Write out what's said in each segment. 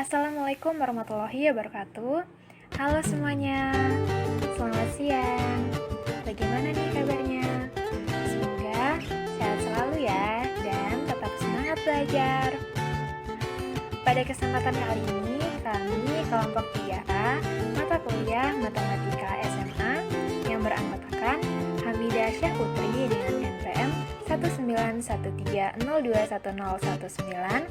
Assalamualaikum warahmatullahi wabarakatuh. Halo semuanya, selamat siang. Bagaimana nih kabarnya? Semoga sehat selalu ya dan tetap semangat belajar. Pada kesempatan kali ini, kami kelompok 3A mata kuliah Matematika SMA yang beranggotakan Hamidah Syahputri dengan NPM 19130211019,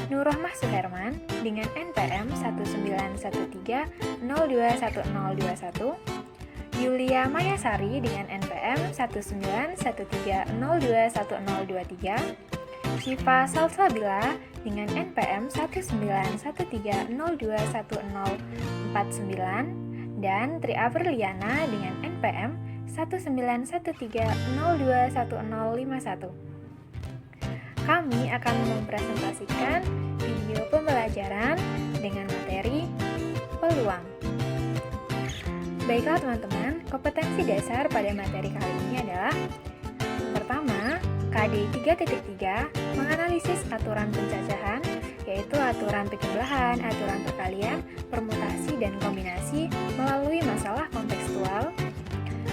Nurrohmah Suherman dengan NPM 19130211021, Yulia Mayasari dengan NPM 19130211023, Syifa Salsabila dengan NPM 19130211049, dan Tri Avriliana dengan NPM 19130211051. Kami akan mempresentasikan video pembelajaran dengan materi peluang. Baiklah teman-teman, kompetensi dasar pada materi kali ini adalah: pertama, KD 3.3 menganalisis aturan pencacahan, yaitu aturan penjumlahan, aturan perkalian, permutasi, dan kombinasi melalui masalah kontekstual.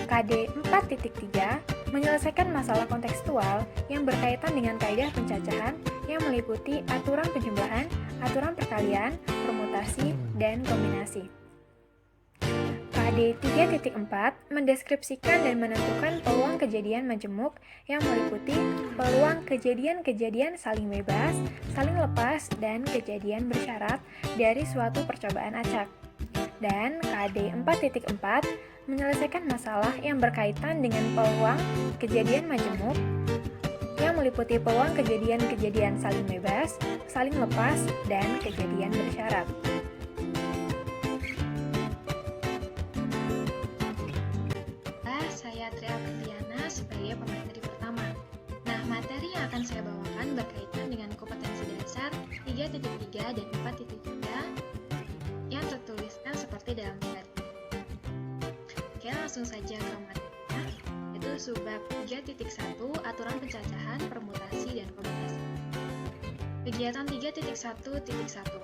KD 4.3 menyelesaikan masalah kontekstual yang berkaitan dengan kaidah pencacahan yang meliputi aturan penjumlahan, aturan perkalian, permutasi, dan kombinasi. KD 3.4 mendeskripsikan dan menentukan peluang kejadian majemuk yang meliputi peluang kejadian-kejadian saling bebas, saling lepas, dan kejadian bersyarat dari suatu percobaan acak. Dan KD 4.4 menyelesaikan masalah yang berkaitan dengan peluang kejadian majemuk yang meliputi peluang kejadian-kejadian saling bebas, saling lepas, dan kejadian bersyarat. Saya Tri Avriliana sebagai pemateri pertama. Nah, materi yang akan saya bawakan berkaitan dengan kompetensi dasar 3.3 dan 4.3 yang tertuliskan seperti dalam slide. Oke, langsung saja ke materinya, yaitu subbab 3.1 aturan pencacahan, permutasi, dan kombinasi. Kegiatan 3.1.1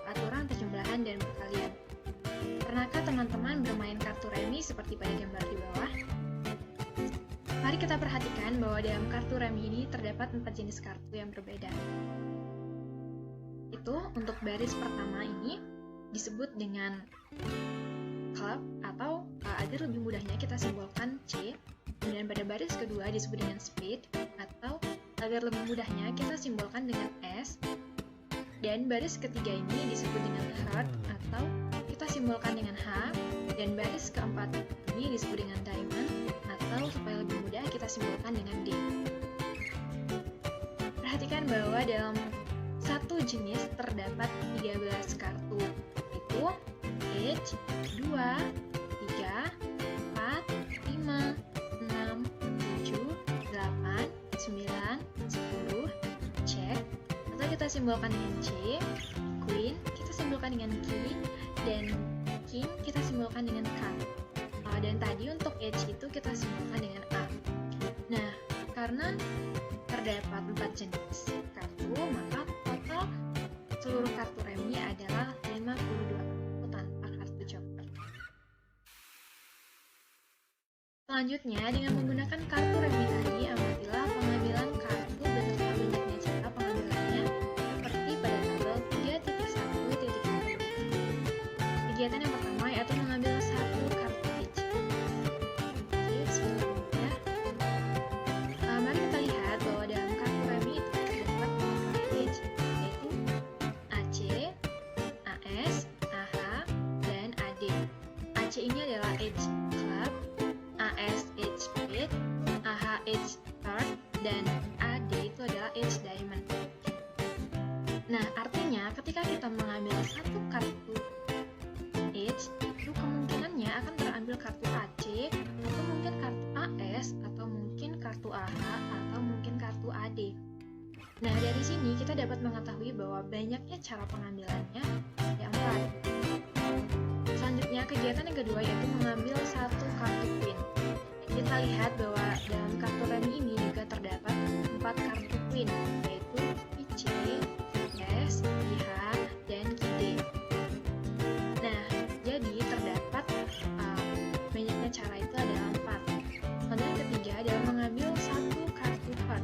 aturan penjumlahan dan perkalian. Pernahkah teman-teman bermain kartu remi seperti pada gambar di bawah? Mari kita perhatikan bahwa dalam kartu remi ini terdapat 4 jenis kartu yang berbeda. Itu untuk baris pertama ini disebut dengan club atau agar lebih mudahnya kita simbolkan C, kemudian pada baris kedua disebut dengan spade atau agar lebih mudahnya kita simbolkan dengan S, dan baris ketiga ini disebut dengan heart atau kita simbolkan dengan H, dan baris keempat ini disebut dengan diamond atau supaya lebih mudah kita simbolkan dengan D. Perhatikan bahwa dalam satu jenis terdapat 13 kartu, yaitu H, 2, 3, 4, 5, 6, 7, 8, 9, 10, check, atau kita simbolkan dengan C, Queen, kita simbolkan dengan Key, dan King kita simbolkan dengan K. Dan tadi untuk H itu kita simbolkan dengan A. Nah, karena terdapat 4 jenis kartu, maka total seluruh kartu remi adalah 52 kartu tanpa kartu joker. Selanjutnya, dengan menggunakan kartu remi tadi, amatilah pengambilan kartu beserta banyaknya cara pengambilannya seperti pada tabel 3.1.1. Kegiatan yang pertama yaitu mengambil satu kartu H. Oke, selanjutnya, mari kita lihat bahwa dalam kartu remi itu terdapat 4 kartu H, yaitu AC, AS, AH, dan AD. AC ini adalah H club, AS H spade, AH H heart, dan AD itu adalah H diamond. Nah, artinya ketika kita mengambil satu kartu H, itu kemungkinannya akan terambil kartu AC, atau mungkin kartu AS, atau mungkin kartu AH, atau mungkin kartu AD. Nah, dari sini kita dapat mengetahui bahwa banyaknya cara pengambilannya ada 4. Selanjutnya, kegiatan yang kedua yaitu mengambil satu kartu Queen. Kita lihat bahwa dalam kartu remi ini juga terdapat 4 kartu Queen, yaitu IC, IS, IH, dan QD. saja dalam mengambil satu kartu heart.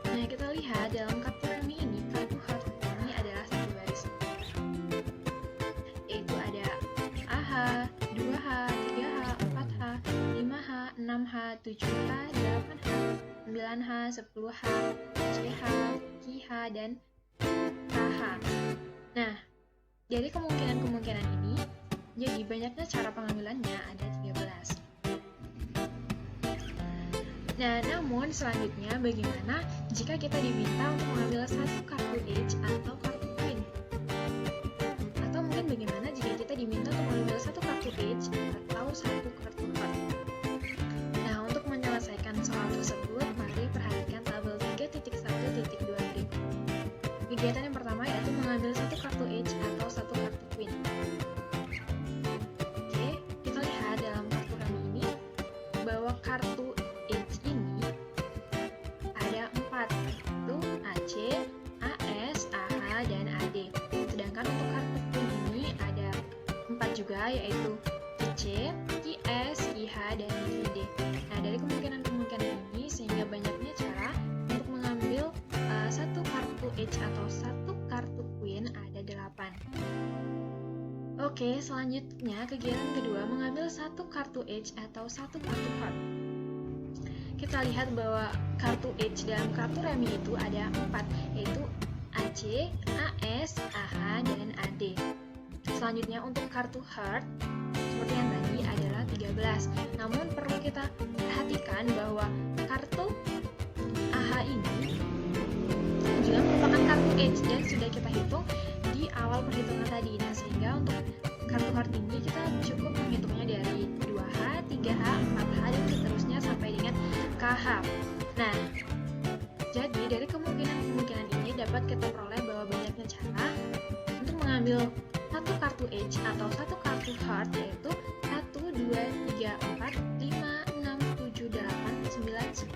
Nah, kita lihat dalam kartu remi ini, kartu heart ini adalah satu baris, yaitu ada AH, 2H, 3H, 4H, 5H, 6H, 7H, 8H, 9H, 10H, CH, KH, dan KH. Nah, dari kemungkinan-kemungkinan ini, jadi banyaknya cara pengambilannya ada 13. Nah, namun selanjutnya bagaimana jika kita diminta untuk mengambil satu kartu H atau kartu Queen? Atau mungkin bagaimana jika kita diminta untuk mengambil satu kartu H atau satu kartu Heart? Nah, untuk menyelesaikan soal tersebut, mari perhatikan tabel 3.1.2 berikut. Kegiatan yang pertama yaitu mengambil satu kartu H atau satu kartu Queen. Oke, kita lihat dalam kartu remi ini bahwa kartu H ini ada 4, yaitu AC, AS, AH, dan AD. Sedangkan untuk kartu Queen ini ada 4 juga, yaitu QC, QS, QH, dan QD. Nah, dari kemungkinan-kemungkinan ini sehingga banyaknya cara untuk mengambil satu kartu H atau satu kartu Queen ada 8. Oke, selanjutnya kegiatan kedua mengambil satu kartu H atau satu kartu Heart. Kita lihat bahwa kartu H dalam kartu remi itu ada 4, yaitu AC, AS, AH, dan AD. Selanjutnya untuk kartu Heart, seperti yang tadi adalah 13. Namun perlu kita perhatikan bahwa kartu AH ini juga merupakan kartu H dan sudah kita hitung di awal perhitungan tadi. Nah, sehingga untuk kartu Heart ini kita cukup menghitungnya dari 2H, 3H, 4H, dan seterusnya sampai dengan KH. Nah, jadi dari kemungkinan-kemungkinan ini dapat kita peroleh bahwa banyaknya cara untuk mengambil satu kartu H atau satu kartu Heart, yaitu 1, 2, 3, 4, 5, 6, 7, 8, 9, 10,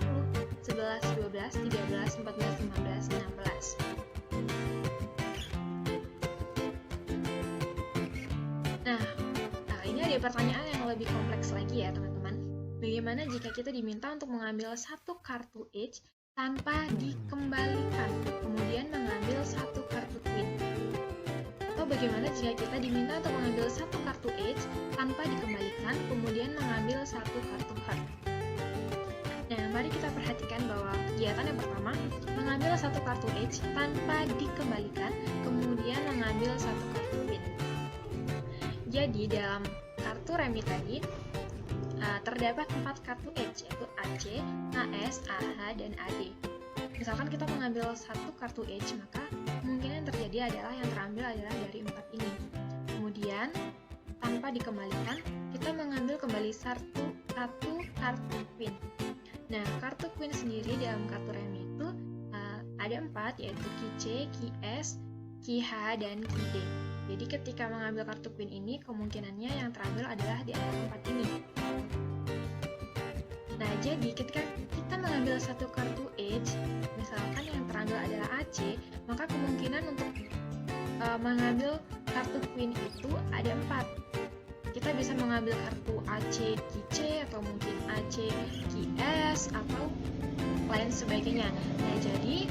11, 12, 13, 14, 15, 16. Nah, ini ada pertanyaan yang lebih kompleks lagi ya teman-teman. Bagaimana jika kita diminta untuk mengambil satu kartu H tanpa dikembalikan, kemudian mengambil satu kartu Queen? Atau bagaimana jika kita diminta untuk mengambil satu kartu H tanpa dikembalikan, kemudian mengambil satu kartu Heart? Nah, mari kita perhatikan bahwa kegiatan yang pertama, mengambil satu kartu H tanpa dikembalikan, kemudian mengambil satu kartu Queen. Jadi, dalam kartu remi tadi, terdapat 4 kartu H, yaitu AC, AS, AH, dan AD. Misalkan kita mengambil satu kartu H, maka kemungkinan yang terjadi adalah yang terambil adalah dari 4 ini. Kemudian, tanpa dikembalikan, kita mengambil kembali satu kartu Queen. Nah, kartu Queen sendiri dalam kartu remi itu ada 4, yaitu QC, QS, QH, dan QD. Jadi ketika mengambil kartu Queen ini, kemungkinannya yang terambil adalah di antara 4 ini. Nah, jadi ketika kita mengambil satu kartu H, misalkan yang terambil adalah AC, maka kemungkinan untuk mengambil kartu Queen itu ada 4. Kita bisa mengambil kartu AC QC, atau mungkin AC QS, atau lain sebagainya. Nah, jadi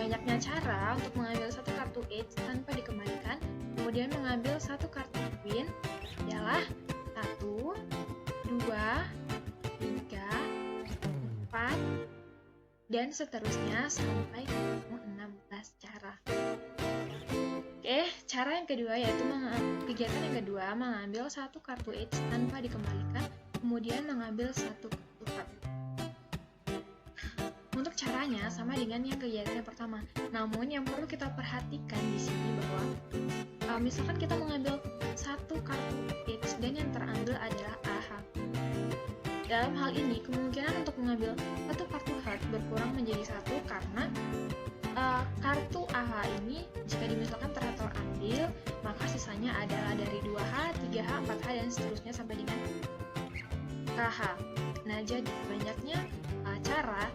banyaknya cara untuk mengambil satu kartu H tanpa dikembalikan, kemudian mengambil satu kartu Queen adalah 1, 2, 3, 4, dan seterusnya sampai 16 cara. Oke, cara yang kedua yaitu kegiatan yang kedua mengambil satu kartu H tanpa dikembalikan, kemudian mengambil satu kartu Heart. Untuk caranya sama dengan yang kegiatan yang pertama. Namun yang perlu kita perhatikan di sini bahwa misalkan kita mengambil satu kartu H dan yang terambil adalah AH. Dalam hal ini kemungkinan untuk mengambil satu kartu Heart berkurang menjadi 1 karena kartu AH ini jika misalkan terambil, maka sisanya adalah dari 2H, 3H, 4H, dan seterusnya sampai dengan KH. Nah, jadi banyaknya cara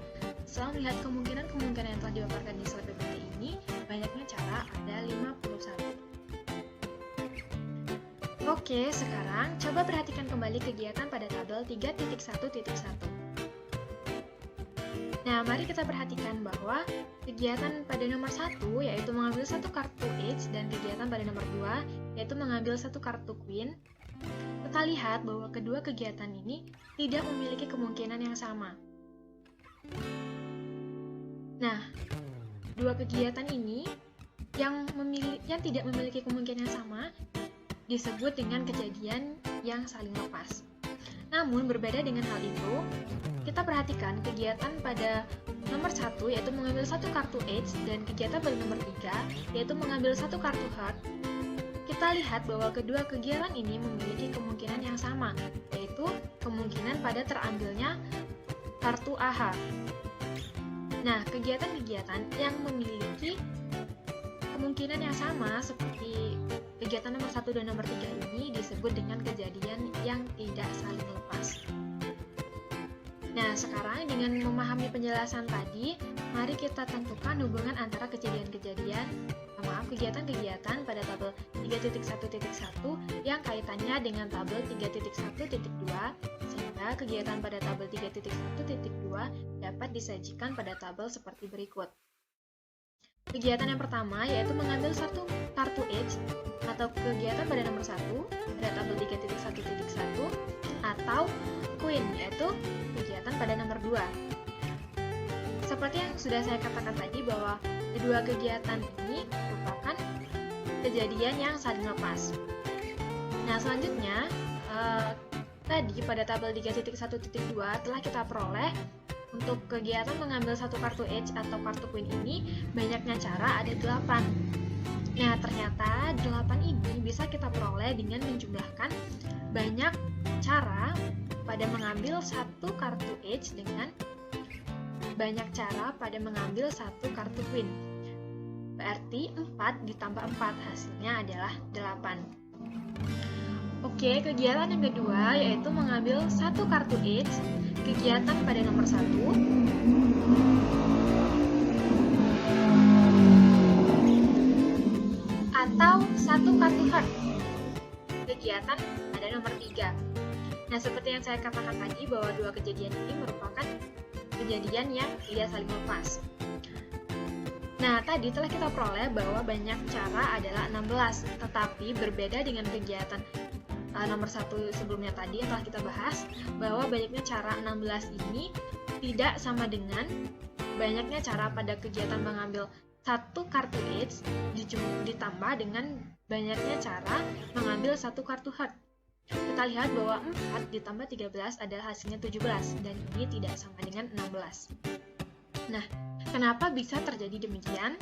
setelah melihat kemungkinan-kemungkinan yang telah dipaparkan di slide PPT ini, banyaknya cara ada 51. Oke, sekarang coba perhatikan kembali kegiatan pada tabel 3.1.1. Nah, mari kita perhatikan bahwa kegiatan pada nomor 1 yaitu mengambil satu kartu H dan kegiatan pada nomor 2 yaitu mengambil satu kartu Queen. Kita lihat bahwa kedua kegiatan ini tidak memiliki kemungkinan yang sama. Nah, dua kegiatan ini yang tidak memiliki kemungkinan yang sama disebut dengan kejadian yang saling lepas. Namun berbeda dengan hal itu, kita perhatikan kegiatan pada nomor 1 yaitu mengambil satu kartu H dan kegiatan pada nomor 3 yaitu mengambil satu kartu Heart. Kita lihat bahwa kedua kegiatan ini memiliki kemungkinan yang sama, yaitu kemungkinan pada terambilnya kartu AH. Nah, kegiatan-kegiatan yang memiliki kemungkinan yang sama seperti kegiatan nomor 1 dan nomor 3 ini disebut dengan kejadian yang tidak saling lepas. Nah, sekarang dengan memahami penjelasan tadi, mari kita tentukan hubungan antara kegiatan-kegiatan pada tabel 3.1.1 yang kaitannya dengan tabel 3.1.2 sehingga kegiatan pada tabel 3.1.2 dapat disajikan pada tabel seperti berikut. Kegiatan yang pertama yaitu mengambil satu kartu H atau kegiatan pada nomor 1 pada tabel 3.1.1 atau Queen yaitu kegiatan pada nomor 2. Seperti yang sudah saya katakan tadi bahwa kedua kegiatan ini merupakan kejadian yang saling lepas. Nah, selanjutnya tadi pada tabel 3.1.2 telah kita peroleh untuk kegiatan mengambil satu kartu H atau kartu Queen ini banyaknya cara ada 8. Nah, ternyata 8 ini bisa kita peroleh dengan menjumlahkan banyak cara pada mengambil satu kartu H dengan banyak cara pada mengambil satu kartu Queen. Berarti 4 ditambah 4 hasilnya adalah 8. Oke, kegiatan yang kedua yaitu mengambil satu kartu H, kegiatan pada nomor 1 atau satu kartu Heart, kegiatan pada nomor 3. Nah, seperti yang saya katakan tadi bahwa dua kejadian ini merupakan kejadian yang tidak saling lepas. Nah, tadi telah kita peroleh bahwa banyak cara adalah 16, tetapi berbeda dengan kegiatan nomor 1 sebelumnya tadi yang telah kita bahas, bahwa banyaknya cara 16 ini tidak sama dengan banyaknya cara pada kegiatan mengambil satu kartu H ditambah dengan banyaknya cara mengambil satu kartu Heart. Kita lihat bahwa 4 ditambah 13 adalah hasilnya 17 dan ini tidak sama dengan 16. Nah, kenapa bisa terjadi demikian?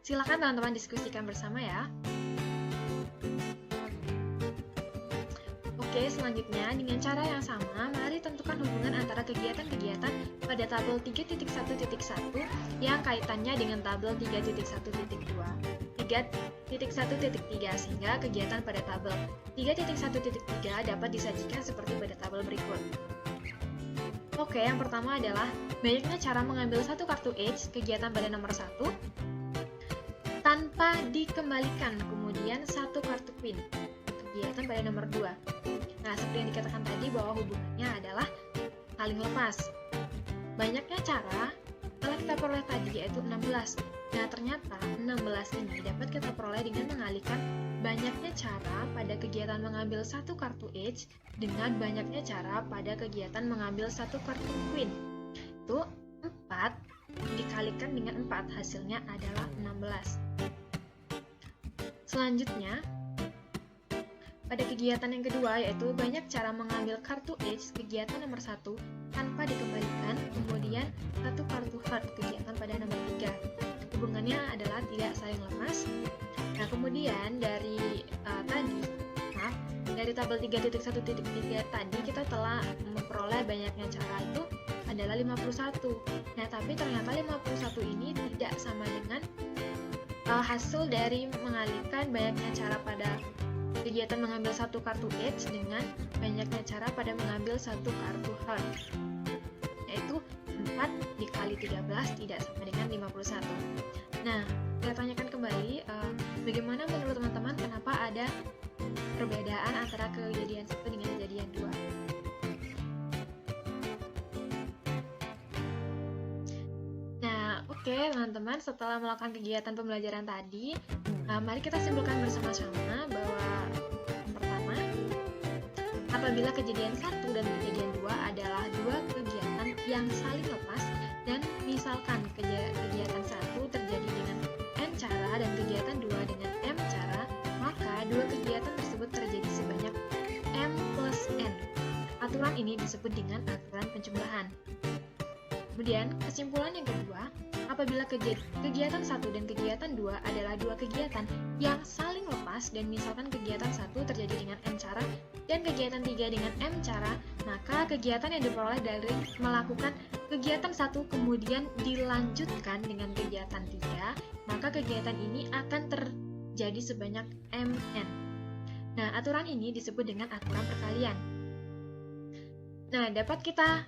Silakan teman-teman diskusikan bersama ya. Oke, selanjutnya dengan cara yang sama, mari tentukan hubungan antara kegiatan-kegiatan pada tabel 3.1.1 yang kaitannya dengan tabel 3.1.2. 3.1.3 sehingga kegiatan pada tabel 3.1.3 dapat disajikan seperti pada tabel berikut. Oke, yang pertama adalah banyaknya cara mengambil satu kartu H, kegiatan pada nomor 1 tanpa dikembalikan, kemudian satu kartu Queen, kegiatan pada nomor 2. Nah, seperti yang dikatakan tadi bahwa hubungannya adalah saling lepas. Banyaknya cara telah kita peroleh tadi yaitu 16. Nah, ternyata 16 ini dapat kita peroleh dengan mengalihkan banyaknya cara pada kegiatan mengambil satu kartu H dengan banyaknya cara pada kegiatan mengambil satu kartu Queen. Itu 4 dikalikan dengan 4, hasilnya adalah 16. Selanjutnya, pada kegiatan yang kedua yaitu banyak cara mengambil kartu H, kegiatan nomor 1 tanpa dikembalikan, kemudian satu kartu Heart, kegiatan pada nomor 3. Hubungannya adalah tidak saling lepas. Nah, kemudian dari tabel 3.1.3 tadi kita telah memperoleh banyaknya cara itu adalah 51. Nah, tapi ternyata 51 ini tidak sama dengan hasil dari mengalihkan banyaknya cara pada kegiatan mengambil satu kartu H dengan banyaknya cara pada mengambil satu kartu Heart, yaitu 4 dikali 13 tidak sama dengan 51. Nah, saya tanyakan kembali, bagaimana menurut teman-teman kenapa ada perbedaan antara kejadian 1 dengan kejadian 2? Oke, teman-teman, setelah melakukan kegiatan pembelajaran tadi, mari kita simpulkan bersama-sama bahwa yang pertama, apabila kejadian 1 dan kejadian 2 adalah dua kegiatan yang saling lepas dan misalkan kegiatan 1 terjadi dengan N cara dan kegiatan 2 dengan M cara, maka dua kegiatan tersebut terjadi sebanyak M plus N. Aturan ini disebut dengan aturan penjumlahan. Kemudian, kesimpulan yang kedua, apabila kegiatan 1 dan kegiatan 2 adalah dua kegiatan yang saling lepas dan misalkan kegiatan 1 terjadi dengan N cara dan kegiatan 3 dengan M cara, maka kegiatan yang diperoleh dari melakukan kegiatan 1 kemudian dilanjutkan dengan kegiatan 3, maka kegiatan ini akan terjadi sebanyak MN. Nah, aturan ini disebut dengan aturan perkalian. Nah, dapat kita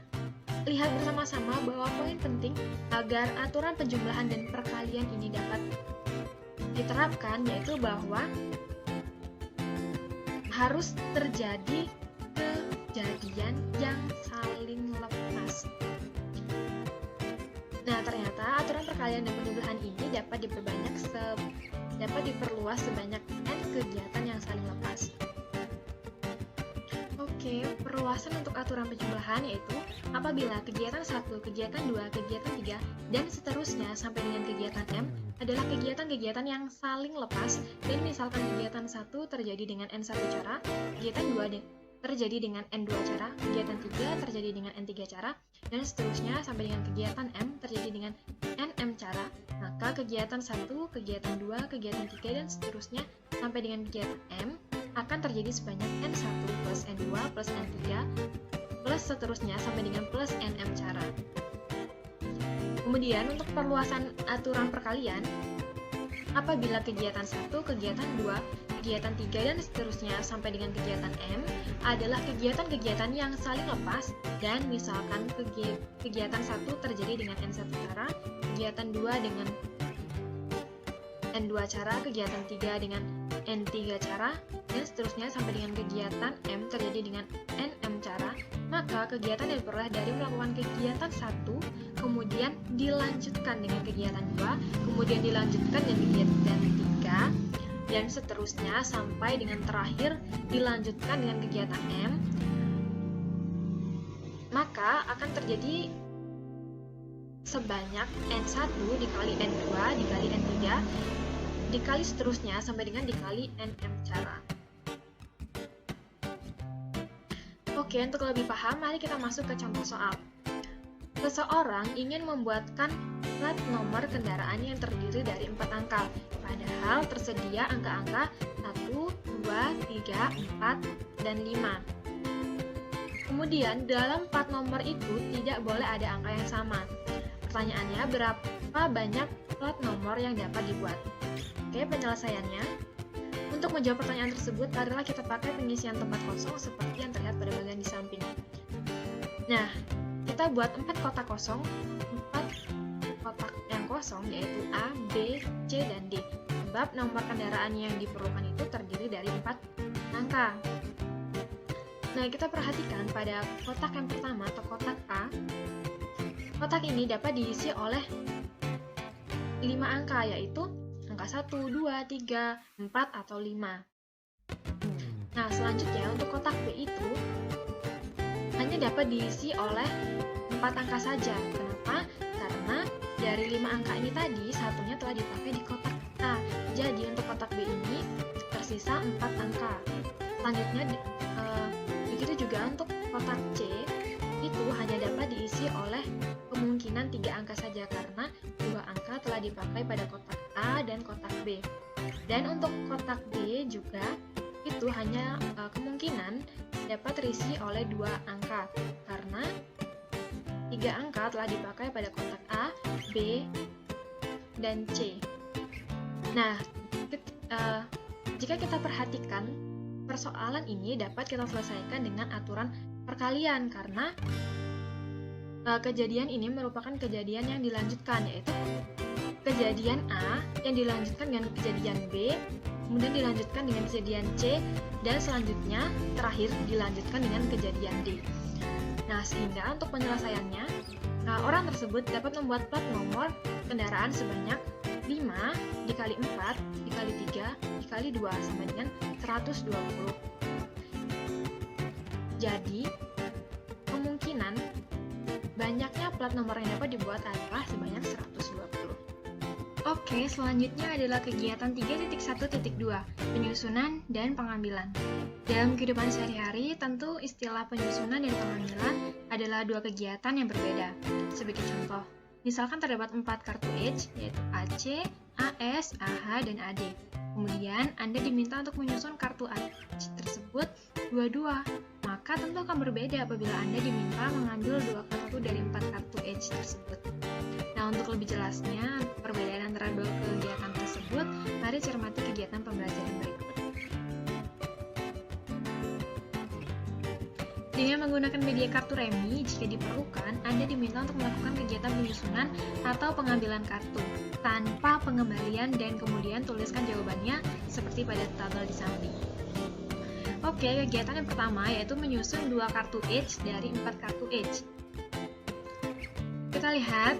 lihat bersama-sama bahwa poin penting agar aturan penjumlahan dan perkalian ini dapat diterapkan yaitu bahwa harus terjadi kejadian yang saling lepas. Nah, ternyata aturan perkalian dan penjumlahan ini dapat diperluas sebanyak N kegiatan yang saling lepas. Oke, perluasan untuk aturan penjumlahan yaitu apabila kegiatan 1, kegiatan 2, kegiatan 3, dan seterusnya sampai dengan kegiatan M adalah kegiatan-kegiatan yang saling lepas dan misalkan kegiatan 1 terjadi dengan N1 cara, kegiatan 2 terjadi dengan N2 cara, kegiatan 3 terjadi dengan N3 cara, dan seterusnya sampai dengan kegiatan M terjadi dengan NM cara, maka kegiatan 1, kegiatan 2, kegiatan 3, dan seterusnya sampai dengan kegiatan M akan terjadi sebanyak N1 plus N2 plus N3 plus seterusnya sampai dengan plus NM cara. Kemudian untuk perluasan aturan perkalian, apabila kegiatan 1, kegiatan 2, kegiatan 3, dan seterusnya sampai dengan kegiatan M adalah kegiatan-kegiatan yang saling lepas dan misalkan kegiatan 1 terjadi dengan N1 cara, kegiatan 2 dengan N2 cara, kegiatan 3 dengan N3 cara, dan seterusnya sampai dengan kegiatan M terjadi dengan NM cara, maka kegiatan yang diperoleh dari melakukan kegiatan 1 kemudian dilanjutkan dengan kegiatan 2, kemudian dilanjutkan dengan kegiatan 3, dan seterusnya sampai dengan terakhir dilanjutkan dengan kegiatan M, maka akan terjadi sebanyak N1 dikali N2 dikali N3 dikali seterusnya sampai dengan dikali NM cara. Oke, untuk lebih paham, mari kita masuk ke contoh soal. Seseorang ingin membuatkan plat nomor kendaraan yang terdiri dari 4 angka, padahal tersedia angka-angka 1, 2, 3, 4, dan 5. Kemudian, dalam plat nomor itu tidak boleh ada angka yang sama. Pertanyaannya, berapa banyak plat nomor yang dapat dibuat? Oke, penyelesaiannya. Untuk menjawab pertanyaan tersebut, adalah kita pakai pengisian tempat kosong seperti yang terlihat pada bagian di samping. Nah, kita buat 4 kotak kosong, 4 kotak yang kosong yaitu A, B, C, dan D. Sebab nomor kendaraan yang diperlukan itu terdiri dari 4 angka. Nah, kita perhatikan pada kotak yang pertama atau kotak A. Kotak ini dapat diisi oleh 5 angka yaitu angka 1, 2, 3, 4, atau 5. Nah, selanjutnya untuk kotak B itu hanya dapat diisi oleh 4 angka saja. Kenapa? Karena dari 5 angka ini tadi, satunya telah dipakai di kotak A. Jadi untuk kotak B ini tersisa 4 angka. Selanjutnya, begitu juga untuk kotak C, itu hanya dapat diisi oleh kemungkinan 3 angka saja karena 2 angka telah dipakai pada kotak A dan kotak B. Dan untuk kotak D juga itu hanya kemungkinan dapat terisi oleh 2 angka karena 3 angka telah dipakai pada kotak A, B, dan C. Nah, jika kita perhatikan persoalan ini dapat kita selesaikan dengan aturan perkalian karena kejadian ini merupakan kejadian yang dilanjutkan, yaitu kejadian A yang dilanjutkan dengan kejadian B, kemudian dilanjutkan dengan kejadian C, dan selanjutnya terakhir dilanjutkan dengan kejadian D. Nah, sehingga untuk penyelesaiannya Nah, orang tersebut dapat membuat plat nomor kendaraan sebanyak 5 dikali 4 dikali 3 dikali 2 sama dengan 120. Jadi, kemungkinan banyaknya plat nomor yang dapat dibuat adalah sebanyak 120. Oke, selanjutnya adalah kegiatan 3.1.2, penyusunan dan pengambilan. Dalam kehidupan sehari-hari, tentu istilah penyusunan dan pengambilan adalah dua kegiatan yang berbeda. Sebagai contoh, misalkan terdapat 4 kartu H, yaitu AC, AS, AH, dan AD. Kemudian, Anda diminta untuk menyusun kartu H tersebut dua-dua. Maka tentu akan berbeda apabila Anda diminta mengambil 2 kartu dari 4 kartu H tersebut. Nah, untuk lebih jelasnya, perbedaan antara dua kegiatan tersebut, mari cermati kegiatan pembelajaran berikut. Dengan menggunakan media kartu remi, jika diperlukan, Anda diminta untuk melakukan kegiatan penyusunan atau pengambilan kartu, tanpa pengembalian dan kemudian tuliskan jawabannya seperti pada tabel di samping. Oke, kegiatan yang pertama yaitu menyusun 2 kartu H dari 4 kartu H. Kita lihat,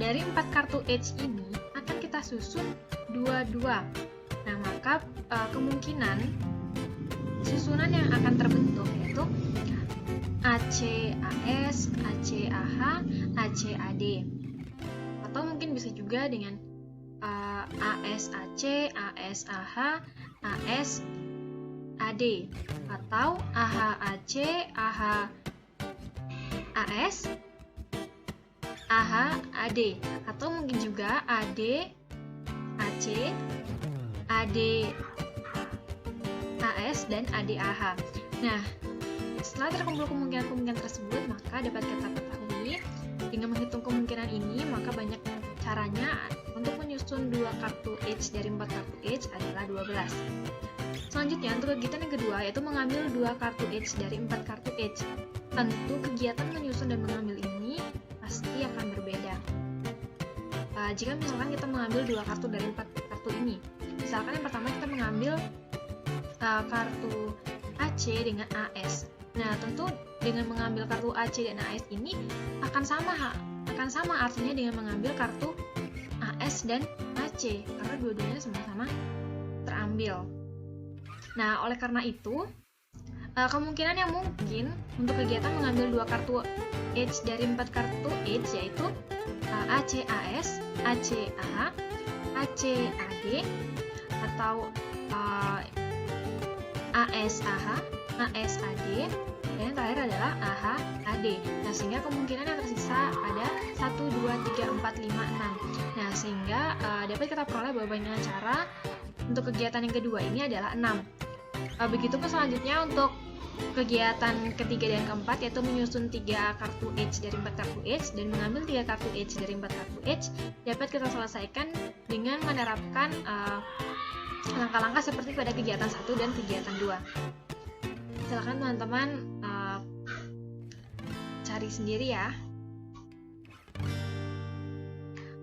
dari 4 kartu H ini akan kita susun dua-dua. Nah, maka kemungkinan susunan yang akan terbentuk yaitu AC AS, AC AH, AC AD. Atau mungkin bisa juga dengan AS AC, AS AH, AS AD, atau AH AC, AH AS, AH AD, atau mungkin juga AD AC, AD AS, dan AD AH. Nah, setelah terkumpul kemungkinan-kemungkinan tersebut, maka dapat kita ketahui dengan menghitung kemungkinan ini, maka banyak caranya untuk menyusun 2 kartu H dari 4 kartu H adalah 12. Selanjutnya, untuk kegiatan yang kedua yaitu mengambil 2 kartu H dari 4 kartu H. Tentu kegiatan menyusun dan mengambil ini pasti akan berbeda. Jika misalkan kita mengambil 2 kartu dari 4 kartu ini, misalkan yang pertama kita mengambil kartu AC dengan AS. Nah, tentu dengan mengambil kartu AC dan AS ini akan sama artinya dengan mengambil kartu AS dan AC, karena dua-duanya sama-sama terambil. Nah, oleh karena itu, kemungkinan yang mungkin untuk kegiatan mengambil 2 kartu H dari 4 kartu H yaitu AC AS, AC AH, AC AD, atau AS AH, AS AD, dan yang terakhir adalah AH AD. Nah, sehingga kemungkinan yang tersisa ada 1, 2, 3, 4, 5, 6. Nah, sehingga dapat kita peroleh bahwa banyak cara untuk kegiatan yang kedua ini adalah 6. Begitupun selanjutnya untuk kegiatan ketiga dan keempat yaitu menyusun 3 kartu H dari 4 kartu H dan mengambil 3 kartu H dari 4 kartu H dapat kita selesaikan dengan menerapkan langkah-langkah seperti pada kegiatan 1 dan kegiatan 2. Silakan teman-teman cari sendiri ya.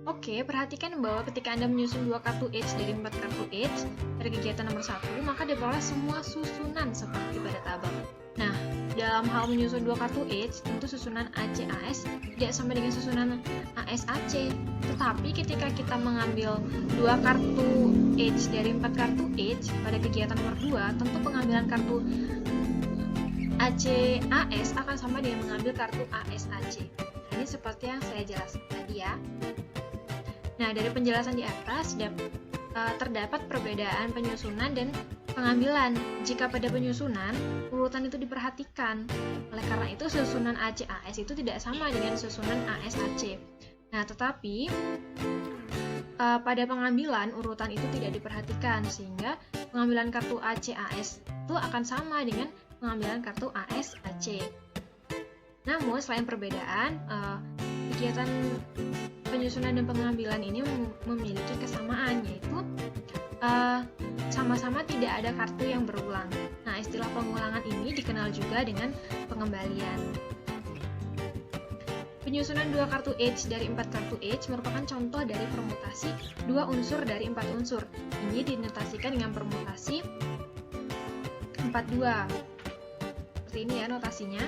Oke, perhatikan bahwa ketika Anda menyusun 2 kartu H dari 4 kartu H pada kegiatan nomor 1, maka diperoleh semua susunan seperti pada tabel. Nah, dalam hal menyusun 2 kartu H, tentu susunan AC-AS tidak sama dengan susunan AS-AC. Tetapi ketika kita mengambil 2 kartu H dari 4 kartu H pada kegiatan nomor 2, tentu pengambilan kartu AC-AS akan sama dengan mengambil kartu AS-AC. Ini seperti yang saya jelaskan tadi ya. Nah, dari penjelasan di atas terdapat perbedaan penyusunan dan pengambilan. Jika pada penyusunan, urutan itu diperhatikan. Oleh karena itu, susunan AC-AS itu tidak sama dengan susunan AS-AC. Nah, tetapi pada pengambilan, urutan itu tidak diperhatikan, sehingga pengambilan kartu AC-AS itu akan sama dengan pengambilan kartu AS-AC. Namun, selain perbedaan, kegiatan penyusunan dan pengambilan ini memiliki kesamaan, yaitu sama-sama tidak ada kartu yang berulang. Nah, istilah pengulangan ini dikenal juga dengan pengembalian. Penyusunan 2 kartu H dari 4 kartu H merupakan contoh dari permutasi 2 unsur dari 4 unsur. Ini dinotasikan dengan permutasi 42. Seperti ini ya notasinya.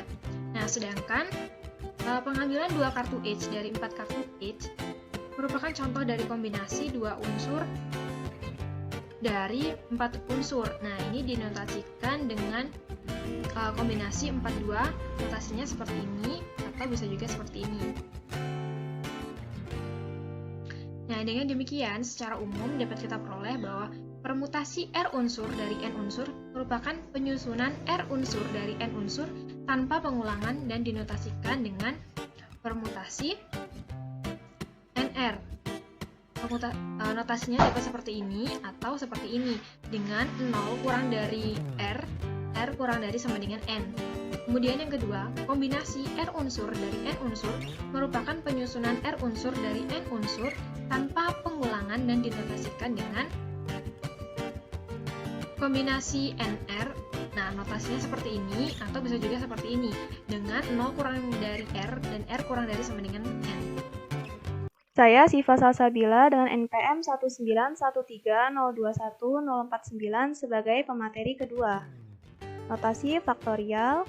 Nah, sedangkan Pengambilan 2 kartu H dari 4 kartu H merupakan contoh dari kombinasi 2 unsur dari 4 unsur. Nah, ini dinotasikan dengan kombinasi 42, notasinya seperti ini, atau bisa juga seperti ini. Nah, dengan demikian, secara umum dapat kita peroleh bahwa permutasi R unsur dari N unsur merupakan penyusunan R unsur dari N unsur tanpa pengulangan dan dinotasikan dengan permutasi NR. Notasinya dapat seperti ini atau seperti ini, dengan 0 kurang dari R kurang dari sama dengan N. Kemudian yang kedua, kombinasi R unsur dari N unsur merupakan penyusunan R unsur dari N unsur tanpa pengulangan dan dinotasikan dengan kombinasi NR. Nah, notasinya seperti ini atau bisa juga seperti ini, dengan 0 kurang dari R dan R kurang dari sama dengan N. Saya Siva Salsabila dengan NPM 19130210049 sebagai pemateri kedua. Notasi faktorial.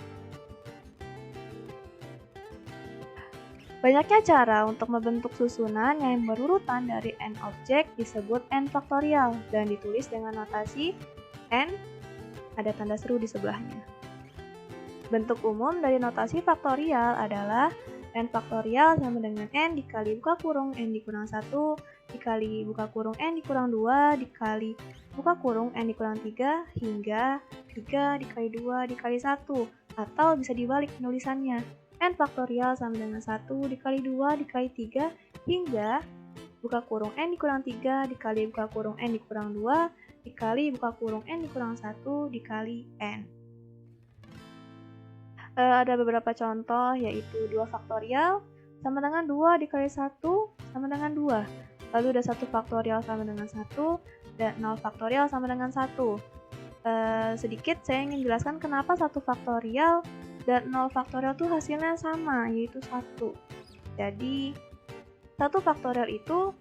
Banyaknya cara untuk membentuk susunan yang berurutan dari n objek disebut n faktorial dan ditulis dengan notasi n, ada tanda seru di sebelahnya. Bentuk umum dari notasi faktorial adalah n faktorial sama dengan n dikali buka kurung n dikurang 1 dikali buka kurung n dikurang 2 dikali buka kurung n dikurang 3 hingga 3 dikali 2 dikali 1, atau bisa dibalik penulisannya, n faktorial sama dengan 1 dikali 2 dikali 3 hingga buka kurung n dikurang 3 dikali buka kurung n dikurang 2 dikali buka kurung n dikurang 1 dikali n. Ada beberapa contoh, yaitu 2 faktorial sama dengan 2 dikali 1 sama dengan 2. Lalu ada 1 faktorial sama dengan 1 dan 0 faktorial sama dengan 1. Sedikit saya ingin jelaskan kenapa 1 faktorial dan 0 faktorial itu hasilnya sama, yaitu 1. Jadi 1 faktorial itu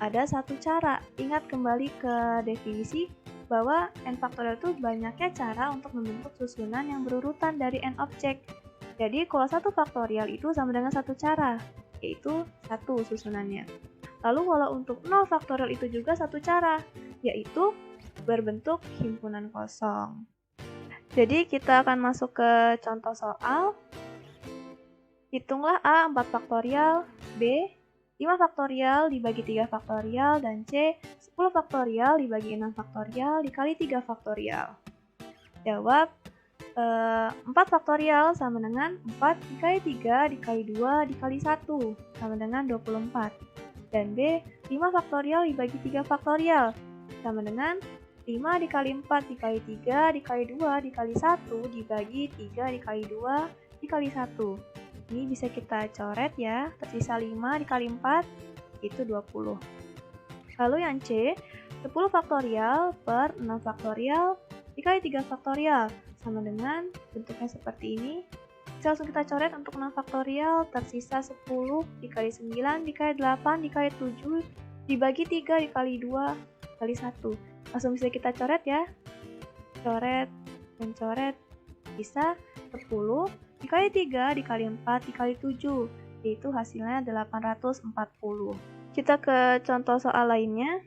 ada 1 cara. Ingat kembali ke definisi bahwa n faktorial itu banyaknya cara untuk membentuk susunan yang berurutan dari n objek. Jadi kalau 1 faktorial itu sama dengan 1 cara, yaitu 1 susunannya. Lalu kalau untuk 0 faktorial itu juga 1 cara, yaitu berbentuk himpunan kosong. Jadi kita akan masuk ke contoh soal. Hitunglah A 4 faktorial, B 5 faktorial dibagi 3 faktorial, dan C 10 faktorial dibagi 6 faktorial dikali 3 faktorial. Jawab, 4 faktorial sama dengan 4 dikali 3 dikali 2 dikali 1 sama dengan 24. Dan B, 5 faktorial dibagi 3 faktorial sama dengan 5 dikali 4 dikali 3 dikali 2 dikali 1 dibagi 3 dikali 2 dikali 1. Ini bisa kita coret ya, tersisa 5 dikali 4 itu 20. Lalu yang C, 10 faktorial per 6 faktorial dikali 3 faktorial sama dengan bentuknya seperti ini. Bisa langsung kita coret untuk 6 faktorial, tersisa 10 dikali 9 dikali 8 dikali 7 dibagi 3 dikali 2 dikali 1. Langsung bisa kita coret ya. Coret dan coret, bisa 10 dikali 3 dikali 4 dikali 7, yaitu hasilnya 840. Kita ke contoh soal lainnya.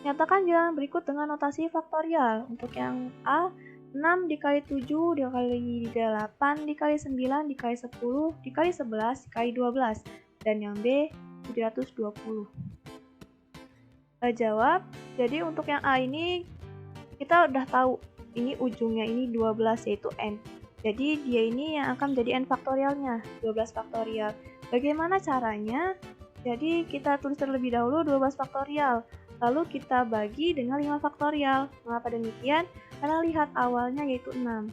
Nyatakan bilangan berikut dengan notasi faktorial. Untuk yang A, 6 dikali 7 dikali 8 dikali 9 dikali 10 dikali 11 dikali 12. Dan yang B, 720. Jawab, jadi untuk yang A ini kita udah tahu ini ujungnya ini 12, yaitu N. Jadi dia ini yang akan menjadi n faktorialnya, 12 faktorial. Bagaimana caranya? Jadi kita tulis terlebih dahulu 12 faktorial, lalu kita bagi dengan 5 faktorial. Mengapa demikian? Karena lihat awalnya yaitu 6.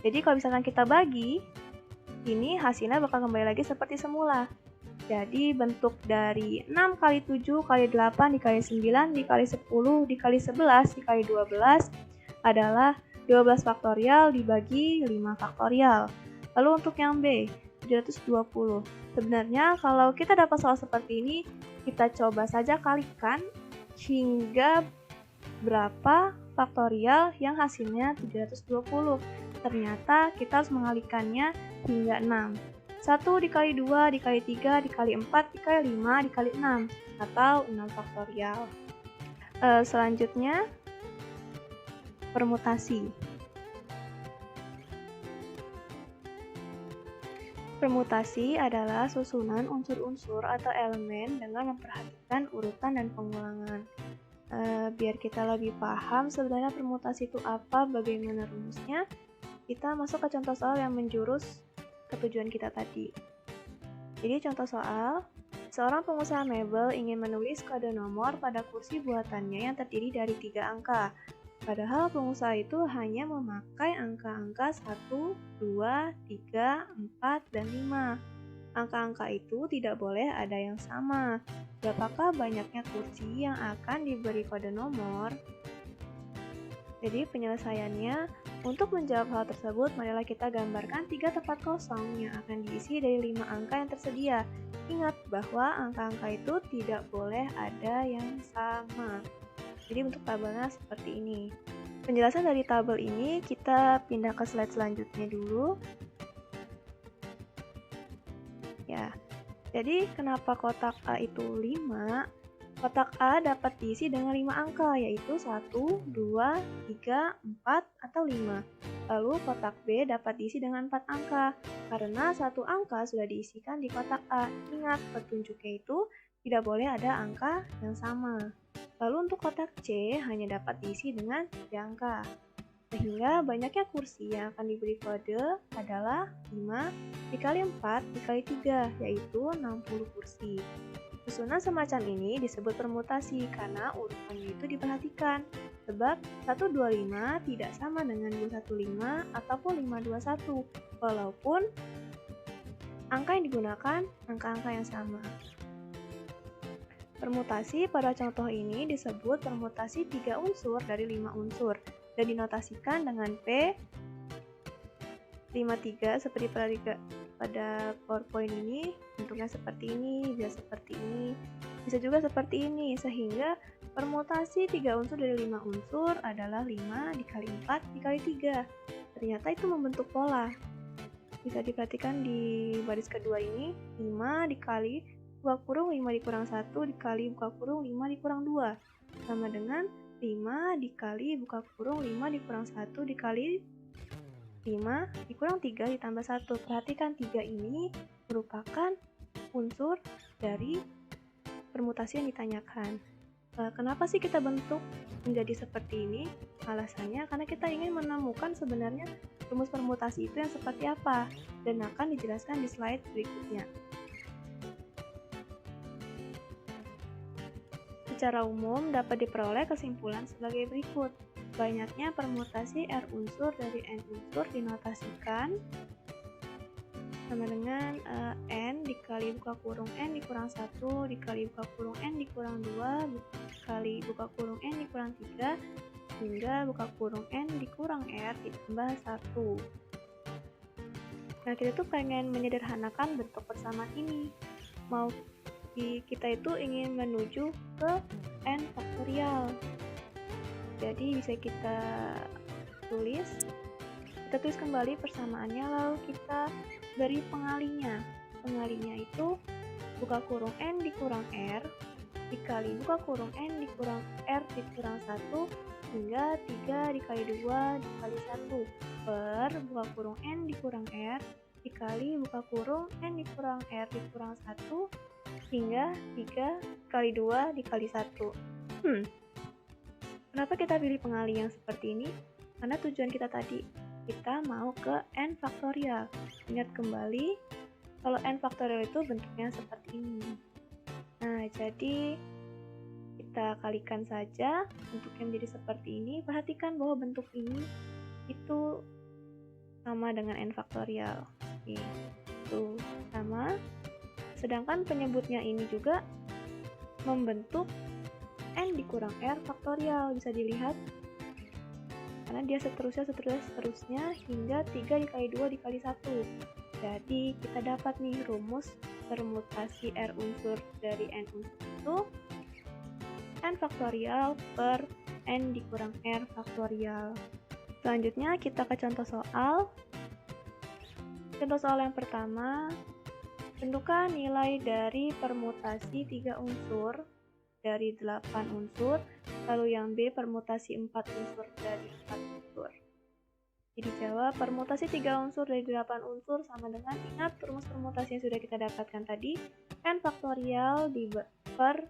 Jadi kalau misalkan kita bagi, ini hasilnya bakal kembali lagi seperti semula. Jadi bentuk dari 6 kali 7 kali 8 dikali 9 dikali 10 dikali 11 dikali 12 adalah 12 faktorial dibagi 5 faktorial. Lalu untuk yang B, 720. Sebenarnya kalau kita dapat soal seperti ini, kita coba saja kalikan hingga berapa faktorial yang hasilnya 720. Ternyata kita harus mengalikannya hingga 6. 1 dikali 2 dikali 3 dikali 4 dikali 5 dikali 6 atau 6 faktorial. Selanjutnya permutasi. Permutasi adalah susunan unsur-unsur atau elemen dengan memperhatikan urutan dan pengulangan. Biar kita lebih paham sebenarnya permutasi itu apa, bagaimana rumusnya, kita masuk ke contoh soal yang menjurus ke tujuan kita tadi. Jadi contoh soal, seorang pengusaha mebel ingin menulis kode nomor pada kursi buatannya yang terdiri dari 3 angka. Padahal pengusaha itu hanya memakai angka-angka 1, 2, 3, 4, dan 5. Angka-angka itu tidak boleh ada yang sama. Berapakah banyaknya kursi yang akan diberi kode nomor? Jadi penyelesaiannya, untuk menjawab hal tersebut, marilah kita gambarkan 3 tempat kosong yang akan diisi dari 5 angka yang tersedia. Ingat bahwa angka-angka itu tidak boleh ada yang sama. Jadi bentuk tabelnya seperti ini. Penjelasan dari tabel ini kita pindah ke slide selanjutnya dulu. Ya, jadi kenapa kotak A itu 5? Kotak A dapat diisi dengan 5 angka, yaitu 1, 2, 3, 4, atau 5. Lalu kotak B dapat diisi dengan 4 angka, karena satu angka sudah diisikan di kotak A. Ingat, petunjuknya itu tidak boleh ada angka yang sama. Lalu untuk kotak C hanya dapat diisi dengan 3 angka. Sehingga banyaknya kursi yang akan diberi kode adalah 5 dikali 4 dikali 3, yaitu 60 kursi. Susunan semacam ini disebut permutasi karena urutannya itu diperhatikan. Sebab 125 tidak sama dengan 215 ataupun 521, walaupun angka yang digunakan angka-angka yang sama. Permutasi pada contoh ini disebut permutasi 3 unsur dari 5 unsur dan dinotasikan dengan P53 seperti pada PowerPoint ini. Bentuknya seperti ini, bisa seperti ini, bisa juga seperti ini, sehingga permutasi 3 unsur dari 5 unsur adalah 5 dikali 4 dikali 3. Ternyata itu membentuk pola. Bisa diperhatikan di baris kedua ini, 5 dikali buka kurung 5 dikurang 1 dikali buka kurung 5 dikurang 2 sama dengan 5 dikali buka kurung 5 dikurang 1 dikali 5 dikurang 3 ditambah 1. Perhatikan 3 ini merupakan unsur dari permutasi yang ditanyakan. Kenapa sih kita bentuk menjadi seperti ini? Alasannya karena kita ingin menemukan sebenarnya rumus permutasi itu yang seperti apa, dan akan dijelaskan di slide berikutnya. Secara umum dapat diperoleh kesimpulan sebagai berikut. Banyaknya permutasi R unsur dari N unsur dinotasikan sama dengan N dikali buka kurung N dikurang 1 dikali buka kurung N dikurang 2 dikali buka kurung N dikurang 3 hingga buka kurung N dikurang R ditambah 1. Nah, kita tuh pengen menyederhanakan bentuk persamaan ini. Kita itu ingin menuju ke N faktorial. Jadi bisa kita tulis kembali persamaannya, lalu kita beri pengalinya. Pengalinya itu buka kurung N dikurang R dikali buka kurung N dikurang R dikurang 1 hingga 3 dikali 2 dikali 1 per buka kurung N dikurang R dikali buka kurung N dikurang R dikurang 1 hingga 3 kali 2 dikali 1. Kenapa kita pilih pengali yang seperti ini? Karena tujuan kita tadi, kita mau ke N faktorial. Ingat kembali, kalau N faktorial itu bentuknya seperti ini. Nah, jadi kita kalikan saja bentuk yang jadi seperti ini. Perhatikan bahwa bentuk ini itu sama dengan N faktorial. Itu sama. Sedangkan penyebutnya ini juga membentuk N dikurang R faktorial, bisa dilihat karena dia seterusnya hingga 3 dikali 2 dikali 1. Jadi kita dapat nih rumus permutasi R unsur dari N unsur itu N faktorial per N dikurang R faktorial. Selanjutnya kita ke contoh soal. Contoh soal yang pertama, Tentukan nilai dari permutasi 3 unsur dari 8 unsur, lalu yang B permutasi 4 unsur dari 4 unsur. Jadi jawab permutasi 3 unsur dari 8 unsur sama dengan, ingat rumus permutasi yang sudah kita dapatkan tadi, n faktorial per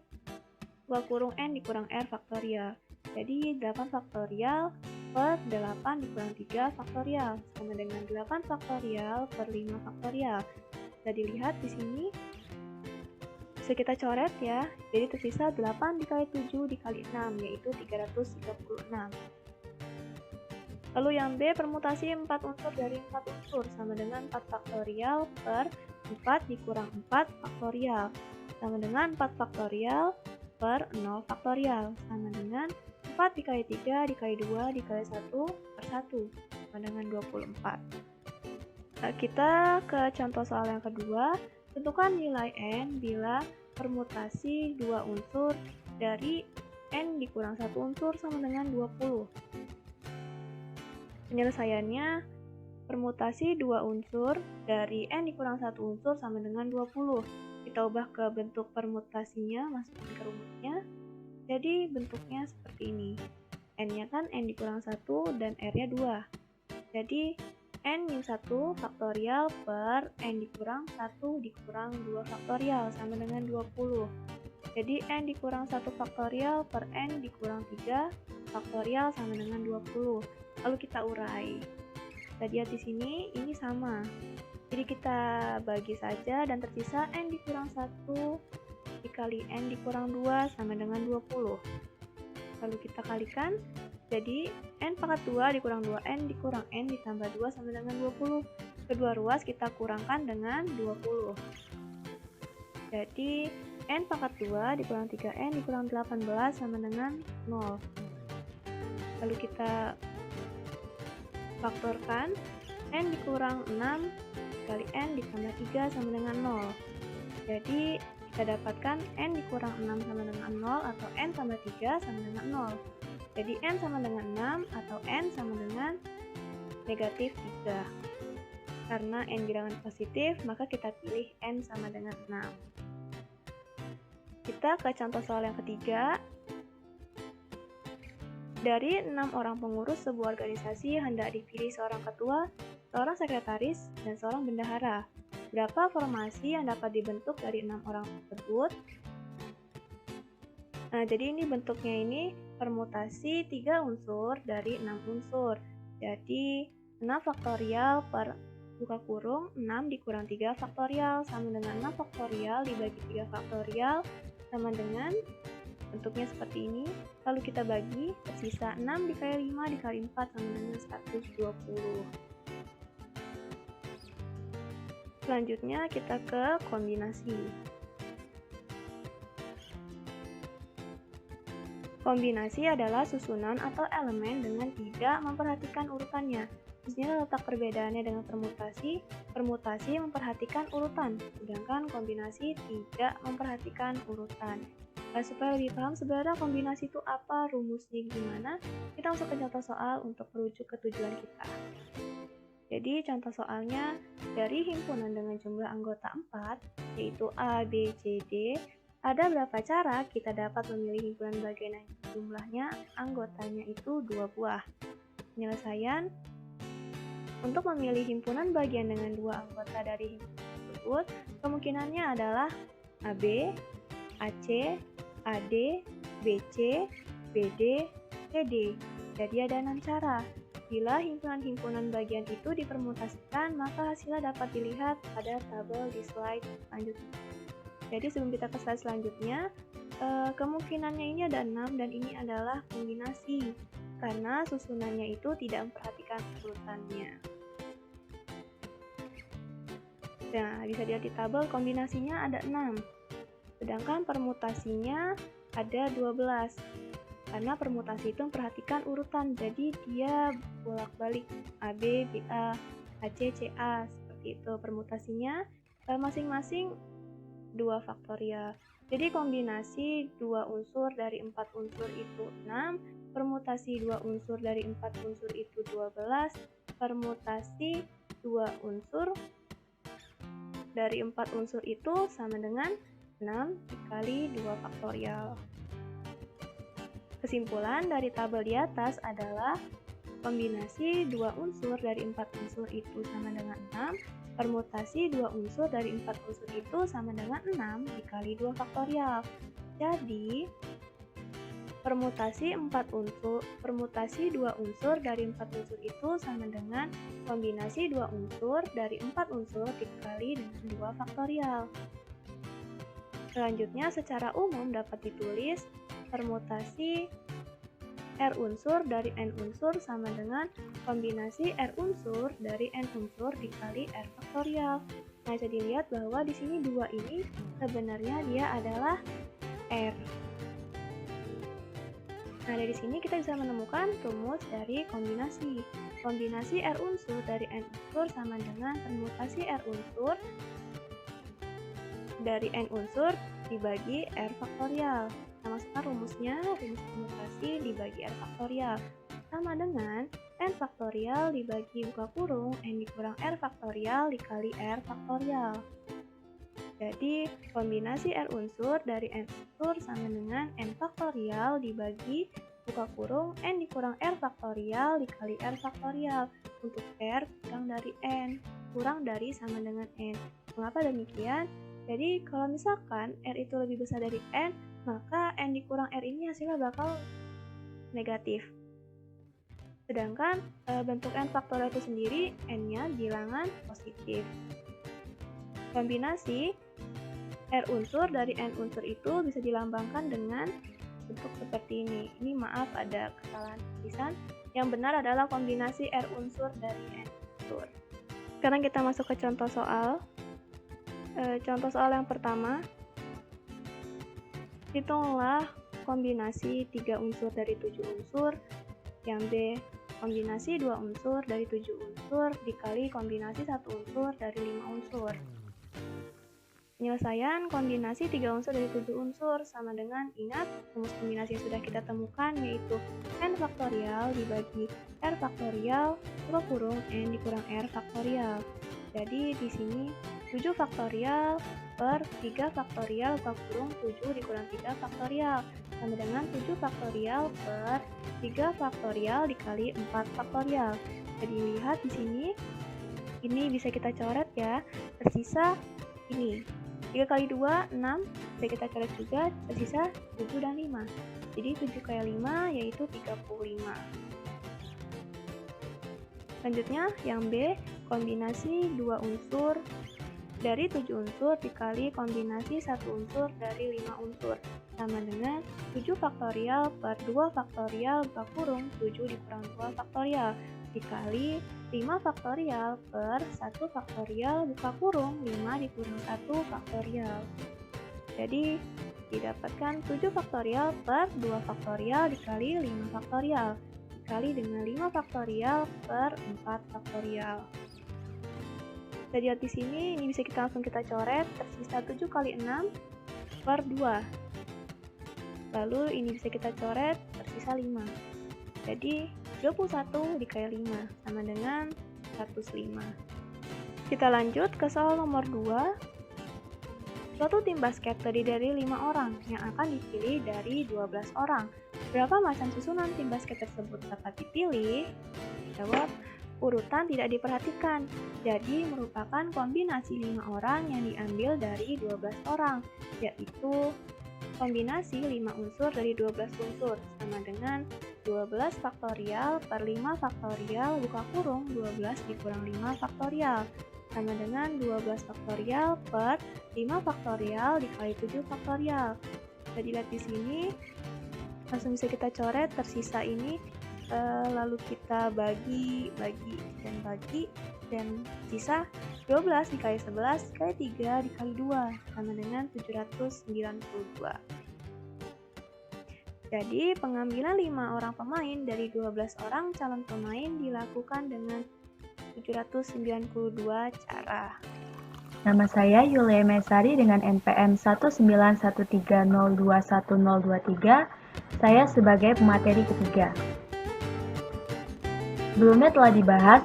2 kurung n dikurang r faktorial. Jadi 8 faktorial per 8 dikurang 3 faktorial sama dengan 8 faktorial per 5 faktorial. Bisa dilihat di sini. Bisa kita coret ya. Jadi tersisa 8 dikali 7 dikali 6 yaitu 336. Lalu yang B permutasi 4 unsur dari 4 unsur sama dengan 4 faktorial per 4 dikurang 4 faktorial sama dengan 4 faktorial per 0 faktorial sama dengan 4 dikali 3 dikali 2 dikali 1 per 1 sama dengan 24. Nah, kita ke contoh soal yang kedua. Tentukan nilai n bila permutasi 2 unsur dari n dikurang 1 unsur sama dengan 20. Penyelesaiannya, permutasi 2 unsur dari n dikurang 1 unsur sama dengan 20. Kita ubah ke bentuk permutasinya, masukkan ke rumusnya. Jadi bentuknya seperti ini. N-nya kan n dikurang 1 dan R-nya 2. Jadi n-1 faktorial per n dikurang 1 dikurang 2 faktorial sama dengan 20. Jadi n dikurang 1 faktorial per n dikurang 3 faktorial sama dengan 20. Lalu kita urai. Kita lihat di sini ini sama. Jadi kita bagi saja dan tersisa n dikurang 1 dikali n dikurang 2 sama dengan 20. Lalu kita kalikan. Jadi n pangkat 2 dikurang 2n dikurang n ditambah 2 sama dengan 20. Kedua ruas kita kurangkan dengan 20. Jadi n pangkat 2 dikurang 3n dikurang 18 sama dengan 0. Lalu kita faktorkan, n dikurang 6 kali n ditambah 3 sama dengan 0. Jadi kita dapatkan n dikurang 6 sama dengan 0 atau n tambah 3 sama dengan 0. Jadi n sama dengan 6 atau n sama dengan negatif 3. Karena n bilangan positif, maka kita pilih n sama dengan 6. Kita ke contoh soal yang ketiga. Dari 6 orang pengurus sebuah organisasi hendak dipilih seorang ketua, seorang sekretaris, dan seorang bendahara. Berapa formasi yang dapat dibentuk dari 6 orang tersebut? Nah, jadi ini bentuknya ini permutasi 3 unsur dari 6 unsur. Jadi 6 faktorial per buka kurung 6 dikurang 3 faktorial sama dengan 6 faktorial dibagi 3 faktorial sama dengan bentuknya seperti ini. Lalu kita bagi, tersisa 6 dikali 5 dikali 4 sama dengan 120. Selanjutnya kita ke kombinasi. Kombinasi adalah susunan atau elemen dengan tidak memperhatikan urutannya. Di sini letak perbedaannya dengan permutasi. Permutasi memperhatikan urutan, sedangkan kombinasi tidak memperhatikan urutan. Nah, supaya lebih paham sebenarnya kombinasi itu apa, rumusnya gimana, kita masuk ke contoh soal untuk merujuk ke tujuan kita. Jadi contoh soalnya, dari himpunan dengan jumlah anggota 4, yaitu A, B, C, D, ada berapa cara kita dapat memilih himpunan bagian yang jumlahnya anggotanya itu 2 buah. Penyelesaian, untuk memilih himpunan bagian dengan 2 anggota dari himpunan tersebut, kemungkinannya adalah AB, AC, AD, BC, BD, CD. Jadi ada 6 cara. Bila himpunan-himpunan bagian itu dipermutasikan, maka hasilnya dapat dilihat pada tabel di slide selanjutnya. Jadi sebelum kita ke slide selanjutnya, kemungkinannya ini ada 6 dan ini adalah kombinasi. Karena susunannya itu tidak memperhatikan urutannya. Nah, bisa dilihat di tabel kombinasinya ada 6. Sedangkan permutasinya ada 12. Karena permutasi itu memperhatikan urutan, jadi dia bolak-balik AB, BA, AC, CA, seperti itu. Permutasinya masing-masing 2 faktorial. Jadi kombinasi 2 unsur dari 4 unsur itu 6, permutasi 2 unsur dari 4 unsur itu 12, permutasi 2 unsur dari 4 unsur itu sama dengan 6 dikali 2 faktorial. Kesimpulan dari tabel di atas adalah kombinasi 2 unsur dari 4 unsur itu sama dengan 6, permutasi 2 unsur dari 4 unsur itu sama dengan 6 dikali 2 faktorial. Jadi, permutasi 2 unsur dari 4 unsur itu sama dengan kombinasi 2 unsur dari 4 unsur dikali dengan 2 faktorial. Selanjutnya, secara umum dapat ditulis permutasi R unsur dari N unsur sama dengan kombinasi R unsur dari N unsur dikali R faktorial. Nah, bisa dilihat bahwa di sini 2 ini sebenarnya dia adalah R. Nah, dari sini kita bisa menemukan rumus dari kombinasi. Kombinasi R unsur dari N unsur sama dengan permutasi R unsur dari N unsur dibagi R faktorial. Nah, masukkan rumusnya, rumus permutasi dibagi R faktorial sama dengan N faktorial dibagi buka kurung N dikurang R faktorial dikali R faktorial. Jadi, kombinasi R unsur dari N unsur sama dengan N faktorial dibagi buka kurung N dikurang R faktorial dikali R faktorial. Untuk R kurang dari N, kurang dari sama dengan N. Mengapa demikian? Jadi, kalau misalkan R itu lebih besar dari N, maka N dikurang R ini hasilnya bakal negatif. Sedangkan bentuk N faktorial itu sendiri, N-nya bilangan positif. Kombinasi R unsur dari N unsur itu bisa dilambangkan dengan bentuk seperti ini. Ini maaf ada kesalahan tulisan. Yang benar adalah kombinasi R unsur dari N unsur. Sekarang kita masuk ke contoh soal. Contoh soal yang pertama, hitunglah kombinasi 3 unsur dari 7 unsur. Yang B, kombinasi 2 unsur dari 7 unsur dikali kombinasi 1 unsur dari 5 unsur. Penyelesaian kombinasi 3 unsur dari 7 unsur sama dengan, ingat rumus kombinasi yang sudah kita temukan, yaitu N faktorial dibagi R faktorial buka kurung N dikurang R faktorial. Jadi di sini 7 faktorial per 3 faktorial buka kurung 7 dikurang 3 faktorial sama dengan 7 faktorial per 3 faktorial dikali 4 faktorial. Jadi lihat di sini, ini bisa kita coret ya, tersisa ini 3 kali 2, 6, bisa kita coret juga, tersisa 7 dan 5. Jadi 7 kali 5 yaitu 35. Selanjutnya yang B, kombinasi 2 unsur dari 7 unsur dikali kombinasi 1 unsur dari 5 unsur sama dengan 7 faktorial per 2 faktorial buka kurung 7 dikurang 2 faktorial dikali 5 faktorial per 1 faktorial buka kurung 5 dikurang 1 faktorial. Jadi didapatkan 7 faktorial per 2 faktorial dikali 5 faktorial dikali dengan 5 faktorial per 4 faktorial. Kita lihat di sini, ini bisa kita langsung coret, tersisa 7 kali 6 per 2. Lalu ini bisa kita coret, tersisa 5. Jadi 21 dikali 5 sama dengan 105. Kita lanjut ke soal nomor 2. Suatu tim basket terdiri dari 5 orang yang akan dipilih dari 12 orang. Berapa macam susunan tim basket tersebut dapat dipilih? Jawab, urutan tidak diperhatikan. Jadi merupakan kombinasi 5 orang yang diambil dari 12 orang, yaitu kombinasi 5 unsur dari 12 unsur sama dengan 12 faktorial per 5 faktorial buka kurung 12 dikurang 5 faktorial sama dengan 12 faktorial per 5 faktorial dikali 7 faktorial. Jadi lihat di sini langsung bisa kita coret, tersisa ini lalu kita bagi dan sisa 12 dikali 11 dikali 3 dikali 2 sama dengan 792. Jadi pengambilan 5 orang pemain dari 12 orang calon pemain dilakukan dengan 792 cara. Nama saya Yulia Mesari dengan NPM 19130211023. Saya sebagai pemateri ketiga. Sebelumnya telah dibahas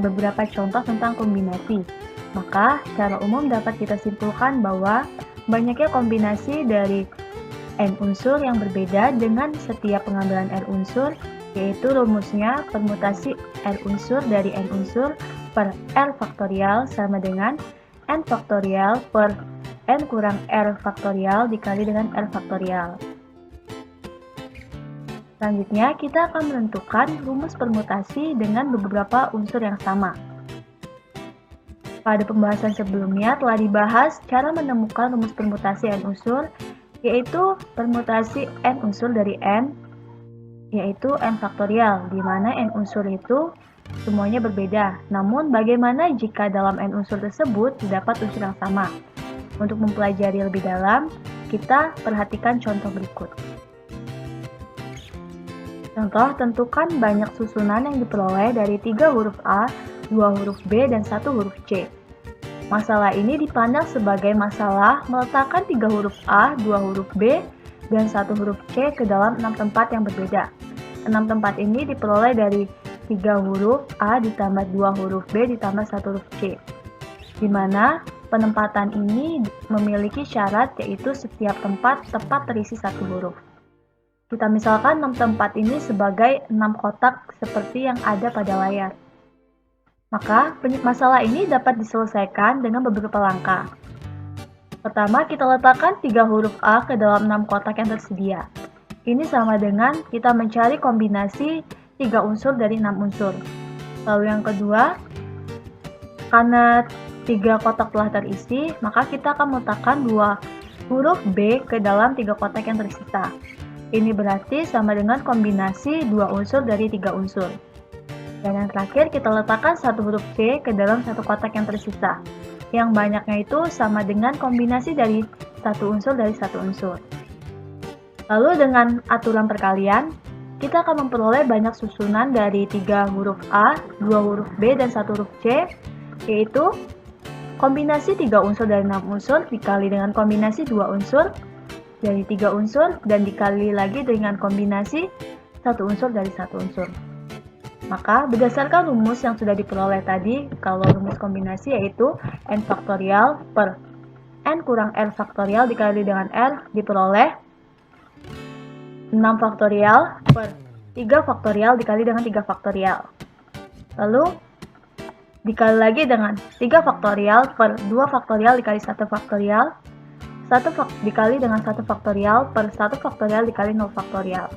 beberapa contoh tentang kombinasi. Maka, secara umum dapat kita simpulkan bahwa banyaknya kombinasi dari N unsur yang berbeda dengan setiap pengambilan R unsur, yaitu rumusnya permutasi R unsur dari N unsur per R faktorial sama dengan N faktorial per N kurang R faktorial dikali dengan R faktorial. Selanjutnya, kita akan menentukan rumus permutasi dengan beberapa unsur yang sama. Pada pembahasan sebelumnya telah dibahas cara menemukan rumus permutasi N unsur, yaitu permutasi N unsur dari N, yaitu N faktorial, di mana N unsur itu semuanya berbeda. Namun, bagaimana jika dalam N unsur tersebut terdapat unsur yang sama? Untuk mempelajari lebih dalam, kita perhatikan contoh berikut. Contoh, tentukan banyak susunan yang diperoleh dari 3 huruf A, 2 huruf B, dan 1 huruf C. Masalah ini dipandang sebagai masalah meletakkan 3 huruf A, 2 huruf B, dan 1 huruf C ke dalam 6 tempat yang berbeda. 6 tempat ini diperoleh dari 3 huruf A ditambah 2 huruf B ditambah 1 huruf C, di mana penempatan ini memiliki syarat yaitu setiap tempat tepat terisi 1 huruf. Kita misalkan 6 tempat ini sebagai 6 kotak seperti yang ada pada layar. Maka, masalah ini dapat diselesaikan dengan beberapa langkah. Pertama, kita letakkan 3 huruf A ke dalam 6 kotak yang tersedia. Ini sama dengan kita mencari kombinasi 3 unsur dari 6 unsur. Lalu yang kedua, karena 3 kotak telah terisi, maka kita akan meletakkan 2 huruf B ke dalam 3 kotak yang tersisa. Ini berarti sama dengan kombinasi 2 unsur dari 3 unsur. Dan yang terakhir, kita letakkan 1 huruf C ke dalam 1 kotak yang tersisa. Yang banyaknya itu sama dengan kombinasi dari 1 unsur dari 1 unsur. Lalu dengan aturan perkalian, kita akan memperoleh banyak susunan dari 3 huruf A, 2 huruf B, dan 1 huruf C, yaitu kombinasi 3 unsur dari 6 unsur dikali dengan kombinasi 2 unsur dari 3 unsur, dan dikali lagi dengan kombinasi 1 unsur dari 1 unsur. Maka, berdasarkan rumus yang sudah diperoleh tadi, kalau rumus kombinasi yaitu N faktorial per N kurang R faktorial dikali dengan R diperoleh 6 faktorial per 3 faktorial dikali dengan 3 faktorial. Lalu, dikali lagi dengan 3 faktorial per 2 faktorial dikali 1 faktorial, dikali dengan 1 faktorial per 1 faktorial dikali 0 faktorial.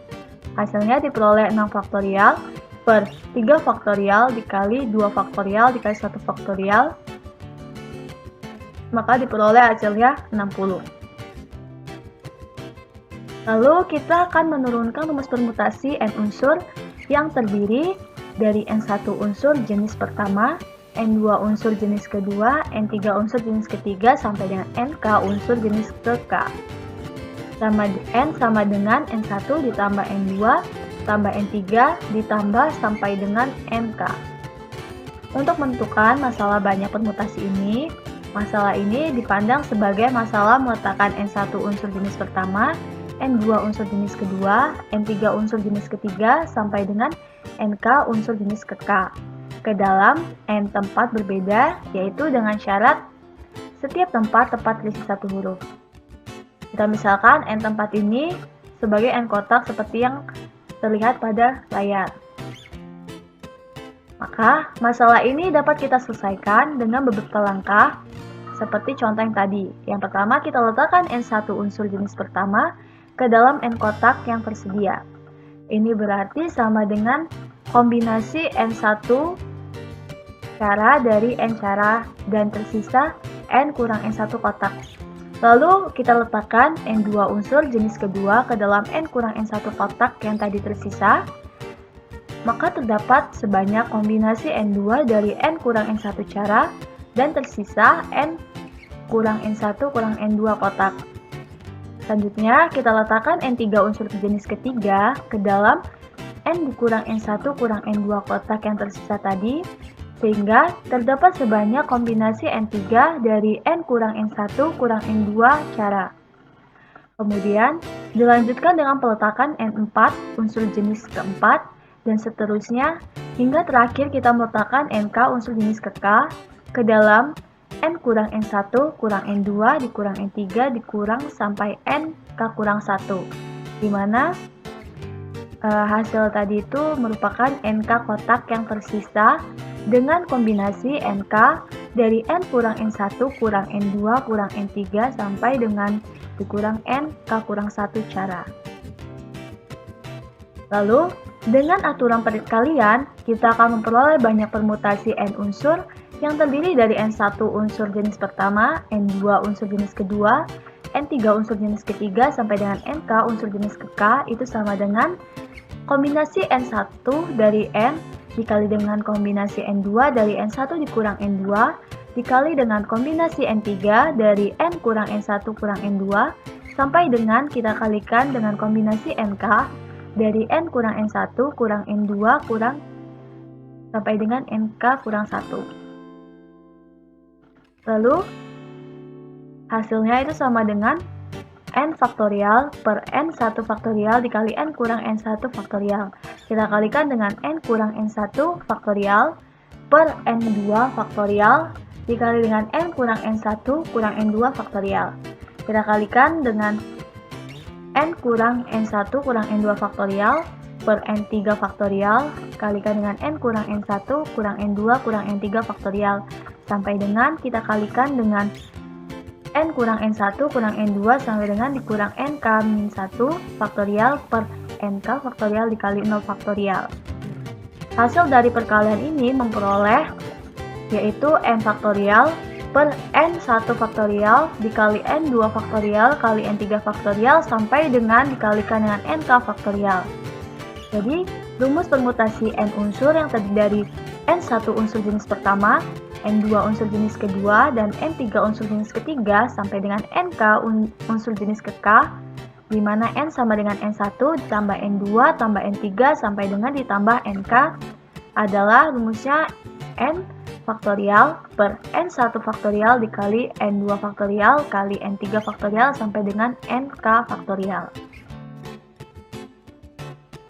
Hasilnya diperoleh 6 faktorial per 3 faktorial dikali 2 faktorial dikali 1 faktorial, maka diperoleh hasilnya 60. Lalu kita akan menurunkan rumus permutasi N unsur yang terdiri dari N1 unsur jenis pertama, N2 unsur jenis kedua, N3 unsur jenis ketiga, sampai dengan NK unsur jenis ke-K. N sama dengan N1 ditambah N2 tambah N3 ditambah sampai dengan NK. Untuk menentukan masalah banyak permutasi ini, masalah ini dipandang sebagai masalah meletakkan N1 unsur jenis pertama, N2 unsur jenis kedua, N3 unsur jenis ketiga, sampai dengan NK unsur jenis ke-K ke dalam N tempat berbeda, yaitu dengan syarat setiap tempat tepat terisi 1 huruf. Kita misalkan N tempat ini sebagai N kotak seperti yang terlihat pada layar. Maka, masalah ini dapat kita selesaikan dengan beberapa langkah seperti contoh yang tadi. Yang pertama, kita letakkan N1 unsur jenis pertama ke dalam N kotak yang tersedia. Ini berarti sama dengan kombinasi N1 cara dari N cara dan tersisa N kurang N1 kotak. Lalu kita letakkan N2 unsur jenis kedua ke dalam N kurang N1 kotak yang tadi tersisa. Maka terdapat sebanyak kombinasi N2 dari N kurang N1 cara dan tersisa N kurang N1 kurang N2 kotak. Selanjutnya kita letakkan N3 unsur jenis ketiga ke dalam N kurang N1 kurang N2 kotak yang tersisa tadi, sehingga terdapat sebanyak kombinasi N3 dari N kurang N1 kurang N2 cara. Kemudian, dilanjutkan dengan peletakan N4 unsur jenis keempat, dan seterusnya, hingga terakhir kita meletakkan NK unsur jenis ke-K ke dalam N kurang N1 kurang N2 dikurang N3 dikurang sampai NK kurang 1, dimana hasil tadi itu merupakan NK kotak yang tersisa dengan kombinasi NK dari N kurang N1 kurang N2 kurang N3 sampai dengan dikurang NK kurang 1 cara. Lalu, dengan aturan perkalian, kita akan memperoleh banyak permutasi N unsur yang terdiri dari N1 unsur jenis pertama, N2 unsur jenis kedua, N3 unsur jenis ketiga sampai dengan NK unsur jenis ke-K itu sama dengan kombinasi N1 dari N dikali dengan kombinasi N2 dari N1 dikurang N2 dikali dengan kombinasi N3 dari N kurang N1 kurang N2 sampai dengan kita kalikan dengan kombinasi NK dari N kurang N1 kurang N2 kurang sampai dengan NK kurang 1. Lalu hasilnya itu sama dengan N faktorial per N1 faktorial dikali N kurang N1 faktorial. Kita kalikan dengan N kurang N1 faktorial per N2 faktorial dikali dengan N kurang N1 kurang N2 faktorial. Kita kalikan dengan N kurang N1 kurang N2 faktorial per N3 faktorial kalikan dengan N kurang N1 kurang N2 kurang N3 faktorial sampai dengan kita kalikan dengan N kurang N1 kurang N2 sampai dengan dikurang NK-1 faktorial per NK faktorial dikali 0 faktorial. Hasil dari perkalian ini memperoleh yaitu N faktorial per N1 faktorial dikali N2 faktorial kali N3 faktorial sampai dengan dikalikan dengan NK faktorial. Jadi, rumus permutasi N unsur yang terdiri dari N1 unsur jenis pertama, N2 unsur jenis kedua, dan N3 unsur jenis ketiga sampai dengan NK unsur jenis ke-K, di mana N sama dengan N1 ditambah N2 tambah N3 sampai dengan ditambah NK adalah rumusnya N faktorial per N1 faktorial dikali N2 faktorial kali N3 faktorial sampai dengan NK faktorial.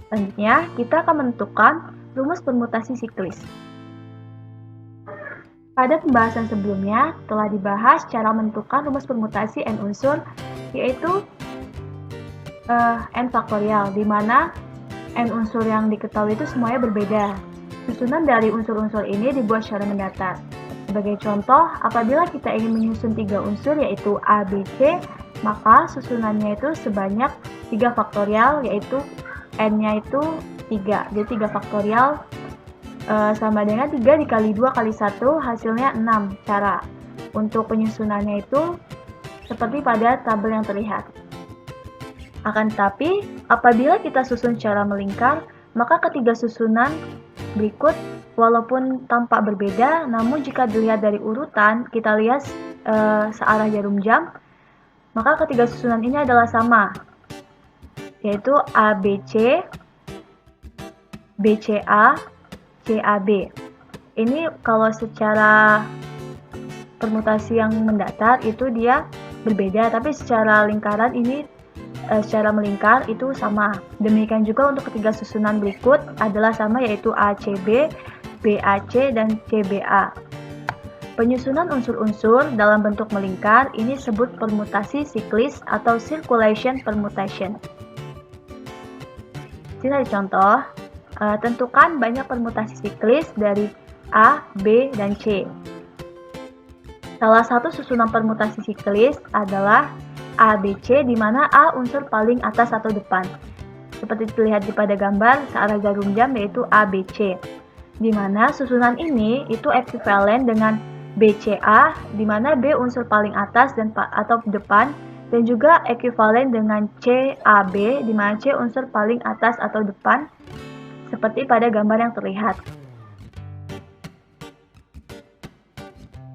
Selanjutnya, kita akan menentukan rumus permutasi siklis. Pada pembahasan sebelumnya, telah dibahas cara menentukan rumus permutasi N unsur, yaitu N faktorial, di mana N unsur yang diketahui itu semuanya berbeda. Susunan dari unsur-unsur ini dibuat secara mendatar. Sebagai contoh, apabila kita ingin menyusun 3 unsur yaitu A, B, C, maka susunannya itu sebanyak 3 faktorial yaitu N-nya itu 3. Jadi 3 faktorial sama dengan 3 dikali 2 kali 1 hasilnya 6 cara. Untuk penyusunannya itu seperti pada tabel yang terlihat. Akan tetapi, apabila kita susun secara melingkar, maka ketiga susunan berikut walaupun tampak berbeda, namun jika dilihat dari urutan, kita lihat searah jarum jam, maka ketiga susunan ini adalah sama, yaitu ABC, BCA, CAB. Ini kalau secara permutasi yang mendatar itu dia berbeda, tapi secara lingkaran ini secara melingkar itu sama. Demikian juga untuk ketiga susunan berikut adalah sama yaitu ACB, BAC, dan CBA. Penyusunan unsur-unsur dalam bentuk melingkar ini disebut permutasi siklis atau circulation permutation. Sini ada contoh, tentukan banyak permutasi siklis dari A, B, dan C. Salah satu susunan permutasi siklis adalah ABC, di mana A unsur paling atas atau depan. Seperti terlihat pada gambar searah jarum jam yaitu ABC, di mana susunan ini itu ekuivalen dengan BCA, di mana B unsur paling atas dan atau depan, dan juga ekuivalen dengan CAB, di mana C unsur paling atas atau depan, seperti pada gambar yang terlihat.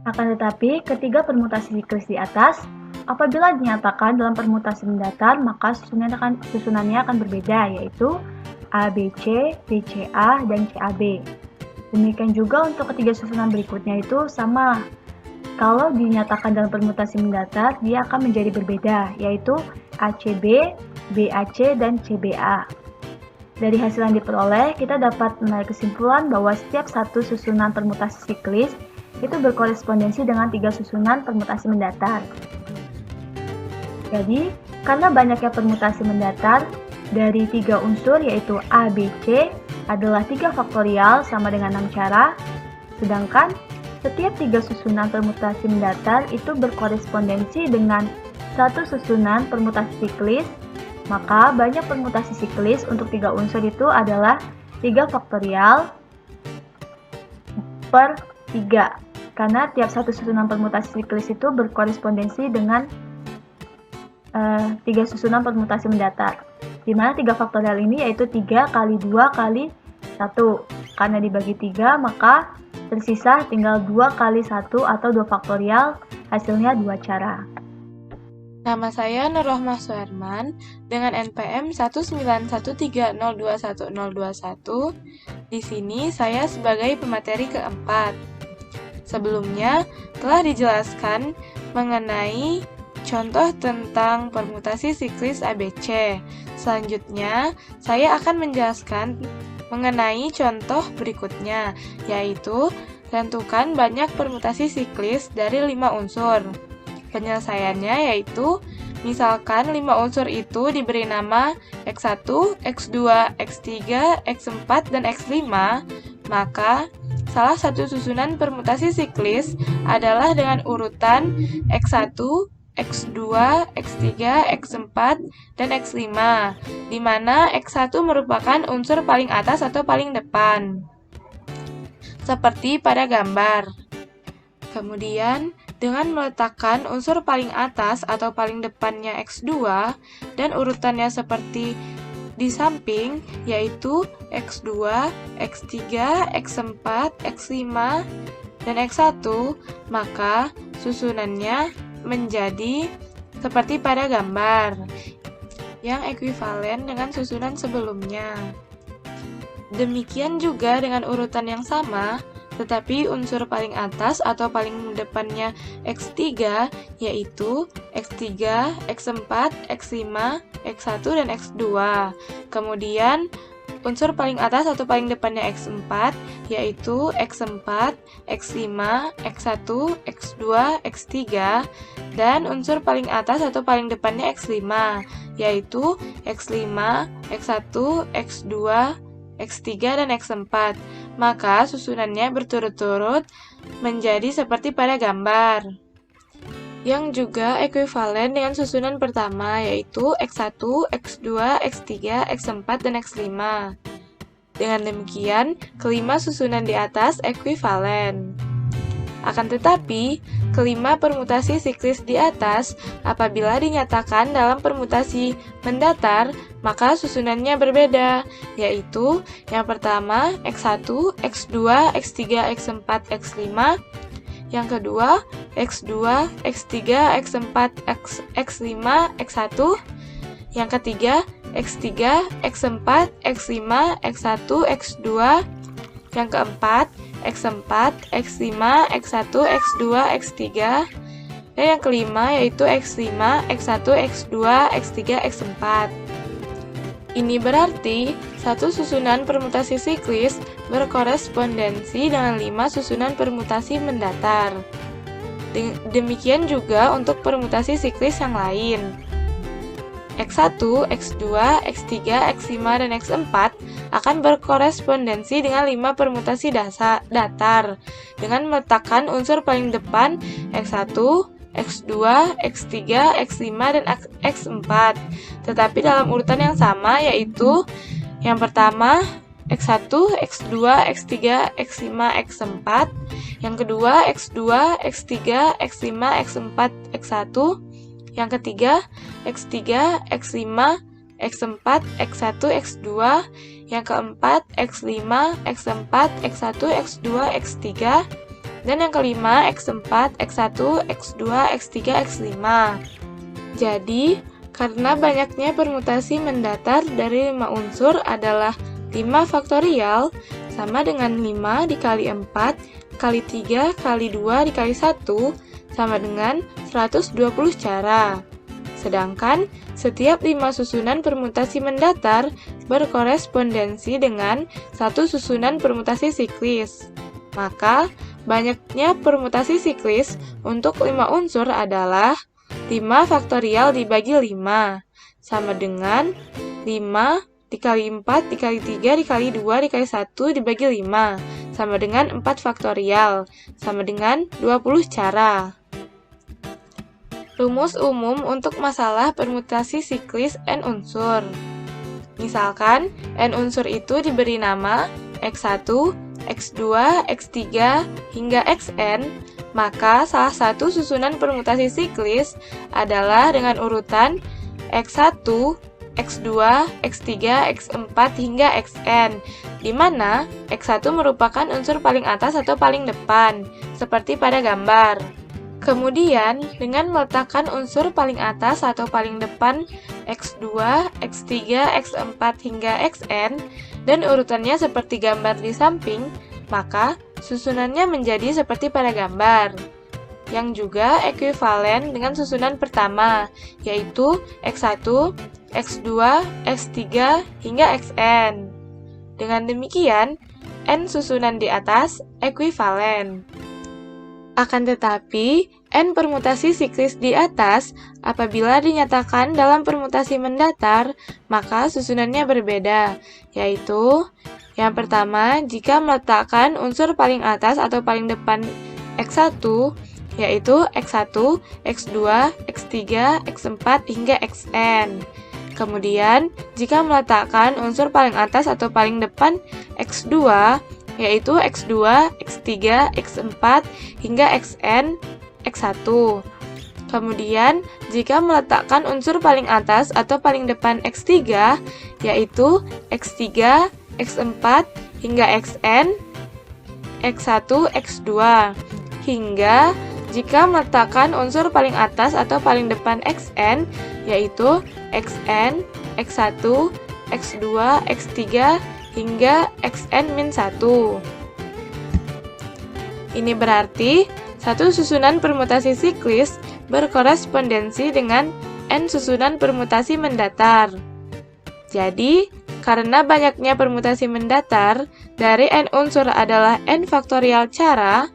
Akan tetapi, ketiga permutasi siklis di atas apabila dinyatakan dalam permutasi mendatar, maka susunannya akan berbeda, yaitu ABC, BCA, dan CAB. Demikian juga untuk ketiga susunan berikutnya itu sama. Kalau dinyatakan dalam permutasi mendatar, dia akan menjadi berbeda, yaitu ACB, BAC, dan CBA. Dari hasil yang diperoleh, kita dapat menarik kesimpulan bahwa setiap satu susunan permutasi siklis itu berkorespondensi dengan 3 susunan permutasi mendatar. Jadi, karena banyaknya permutasi mendatar, dari 3 unsur yaitu A, B, C adalah 3 faktorial sama dengan 6 cara, sedangkan setiap 3 susunan permutasi mendatar itu berkorespondensi dengan 1 susunan permutasi siklis, maka banyak permutasi siklis untuk 3 unsur itu adalah 3 faktorial per 3, karena tiap satu susunan permutasi siklis itu berkorespondensi dengan 3 susunan permutasi mendatar, di mana 3 faktorial ini yaitu 3 kali 2 kali 1. Karena dibagi 3, maka tersisa tinggal 2 kali 1 atau 2 faktorial, hasilnya 2 cara. Nama saya Nurrohmah Suherman dengan NPM 19130211021. Di sini saya sebagai pemateri keempat. Sebelumnya telah dijelaskan mengenai contoh tentang permutasi siklis ABC. Selanjutnya, saya akan menjelaskan mengenai contoh berikutnya, yaitu tentukan banyak permutasi siklis dari 5 unsur. Penyelesaiannya yaitu, misalkan 5 unsur itu diberi nama X1, X2, X3, X4, dan X5, maka salah satu susunan permutasi siklis adalah dengan urutan X1, X2, X3, X4, dan X5, di mana X1 merupakan unsur paling atas atau paling depan, seperti pada gambar. Kemudian, dengan meletakkan unsur paling atas atau paling depannya X2 dan urutannya seperti di samping, yaitu X2, X3, X4, X5, dan X1, maka susunannya menjadi seperti pada gambar, yang ekuivalen dengan susunan sebelumnya. Demikian juga dengan urutan yang sama, tetapi unsur paling atas atau paling depannya X3, yaitu X3, X4, X5, X1, dan X2. Kemudian, unsur paling atas atau paling depannya X4, yaitu X4, X5, X1, X2, X3, dan unsur paling atas atau paling depannya X5, yaitu X5, X1, X2, X3, dan X4, maka susunannya berturut-turut menjadi seperti pada gambar, yang juga ekuivalen dengan susunan pertama, yaitu X1, X2, X3, X4, dan X5. Dengan demikian, kelima susunan di atas ekuivalen. Akan tetapi, kelima permutasi siklis di atas apabila dinyatakan dalam permutasi mendatar, maka susunannya berbeda, yaitu yang pertama X1, X2, X3, X4, X5, yang kedua X2, X3, X4, X5, X1, yang ketiga X3, X4, X5, X1, X2, yang keempat X4, X5, X1, X2, X3, dan yang kelima yaitu X5, X1, X2, X3, X4. Ini berarti satu susunan permutasi siklis berkorespondensi dengan 5 susunan permutasi mendatar. Demikian juga untuk permutasi siklis yang lain. X1, X2, X3, X5, dan X4 akan berkorespondensi dengan 5 permutasi datar dengan meletakkan unsur paling depan X1, X2, X3, X5, dan X4, tetapi dalam urutan yang sama, yaitu yang pertama X1, X2, X3, X5, X4, yang kedua X2, X3, X5, X4, X1, yang ketiga X3, X5, X4, X1, X2, yang keempat X5, X4, X1, X2, X3, dan yang kelima X4, X1, X2, X3, X5. Jadi, karena banyaknya permutasi mendatar dari 5 unsur adalah 5 faktorial, sama dengan 5 dikali 4, kali 3, kali 2, dikali 1, sama dengan 120 cara. Sedangkan setiap 5 susunan permutasi mendatar berkorespondensi dengan 1 susunan permutasi siklis. Maka banyaknya permutasi siklis untuk 5 unsur adalah 5 faktorial dibagi 5, sama dengan 5 dikali 4 dikali 3 dikali 2 dikali 1 dibagi 5, sama dengan 4 faktorial, sama dengan 20 cara. Rumus umum untuk masalah permutasi siklis n unsur. Misalkan, n unsur itu diberi nama x1, x2, x3, hingga xn, maka salah satu susunan permutasi siklis adalah dengan urutan x1, x2, x3, x4, hingga xn, di mana x1 merupakan unsur paling atas atau paling depan, seperti pada gambar. Kemudian, dengan meletakkan unsur paling atas atau paling depan x2, x3, x4, hingga xn, dan urutannya seperti gambar di samping, maka susunannya menjadi seperti pada gambar, yang juga ekuivalen dengan susunan pertama, yaitu x1, x2, x3, hingga xn. Dengan demikian, n susunan di atas ekuivalen. Akan tetapi, n permutasi siklis di atas apabila dinyatakan dalam permutasi mendatar, maka susunannya berbeda, yaitu yang pertama, jika meletakkan unsur paling atas atau paling depan x1, yaitu x1, x2, x3, x4, hingga xn. Kemudian, jika meletakkan unsur paling atas atau paling depan x2, yaitu x2, x3, x4, hingga xn, x1. Kemudian, jika meletakkan unsur paling atas atau paling depan x3, yaitu x3, x4, hingga xn, x1, x2. Hingga, jika meletakkan unsur paling atas atau paling depan xn, yaitu xn, x1, x2, x3, hingga xn-1. Ini berarti satu susunan permutasi siklis berkorespondensi dengan n susunan permutasi mendatar. Jadi, karena banyaknya permutasi mendatar, dari n unsur adalah n faktorial cara,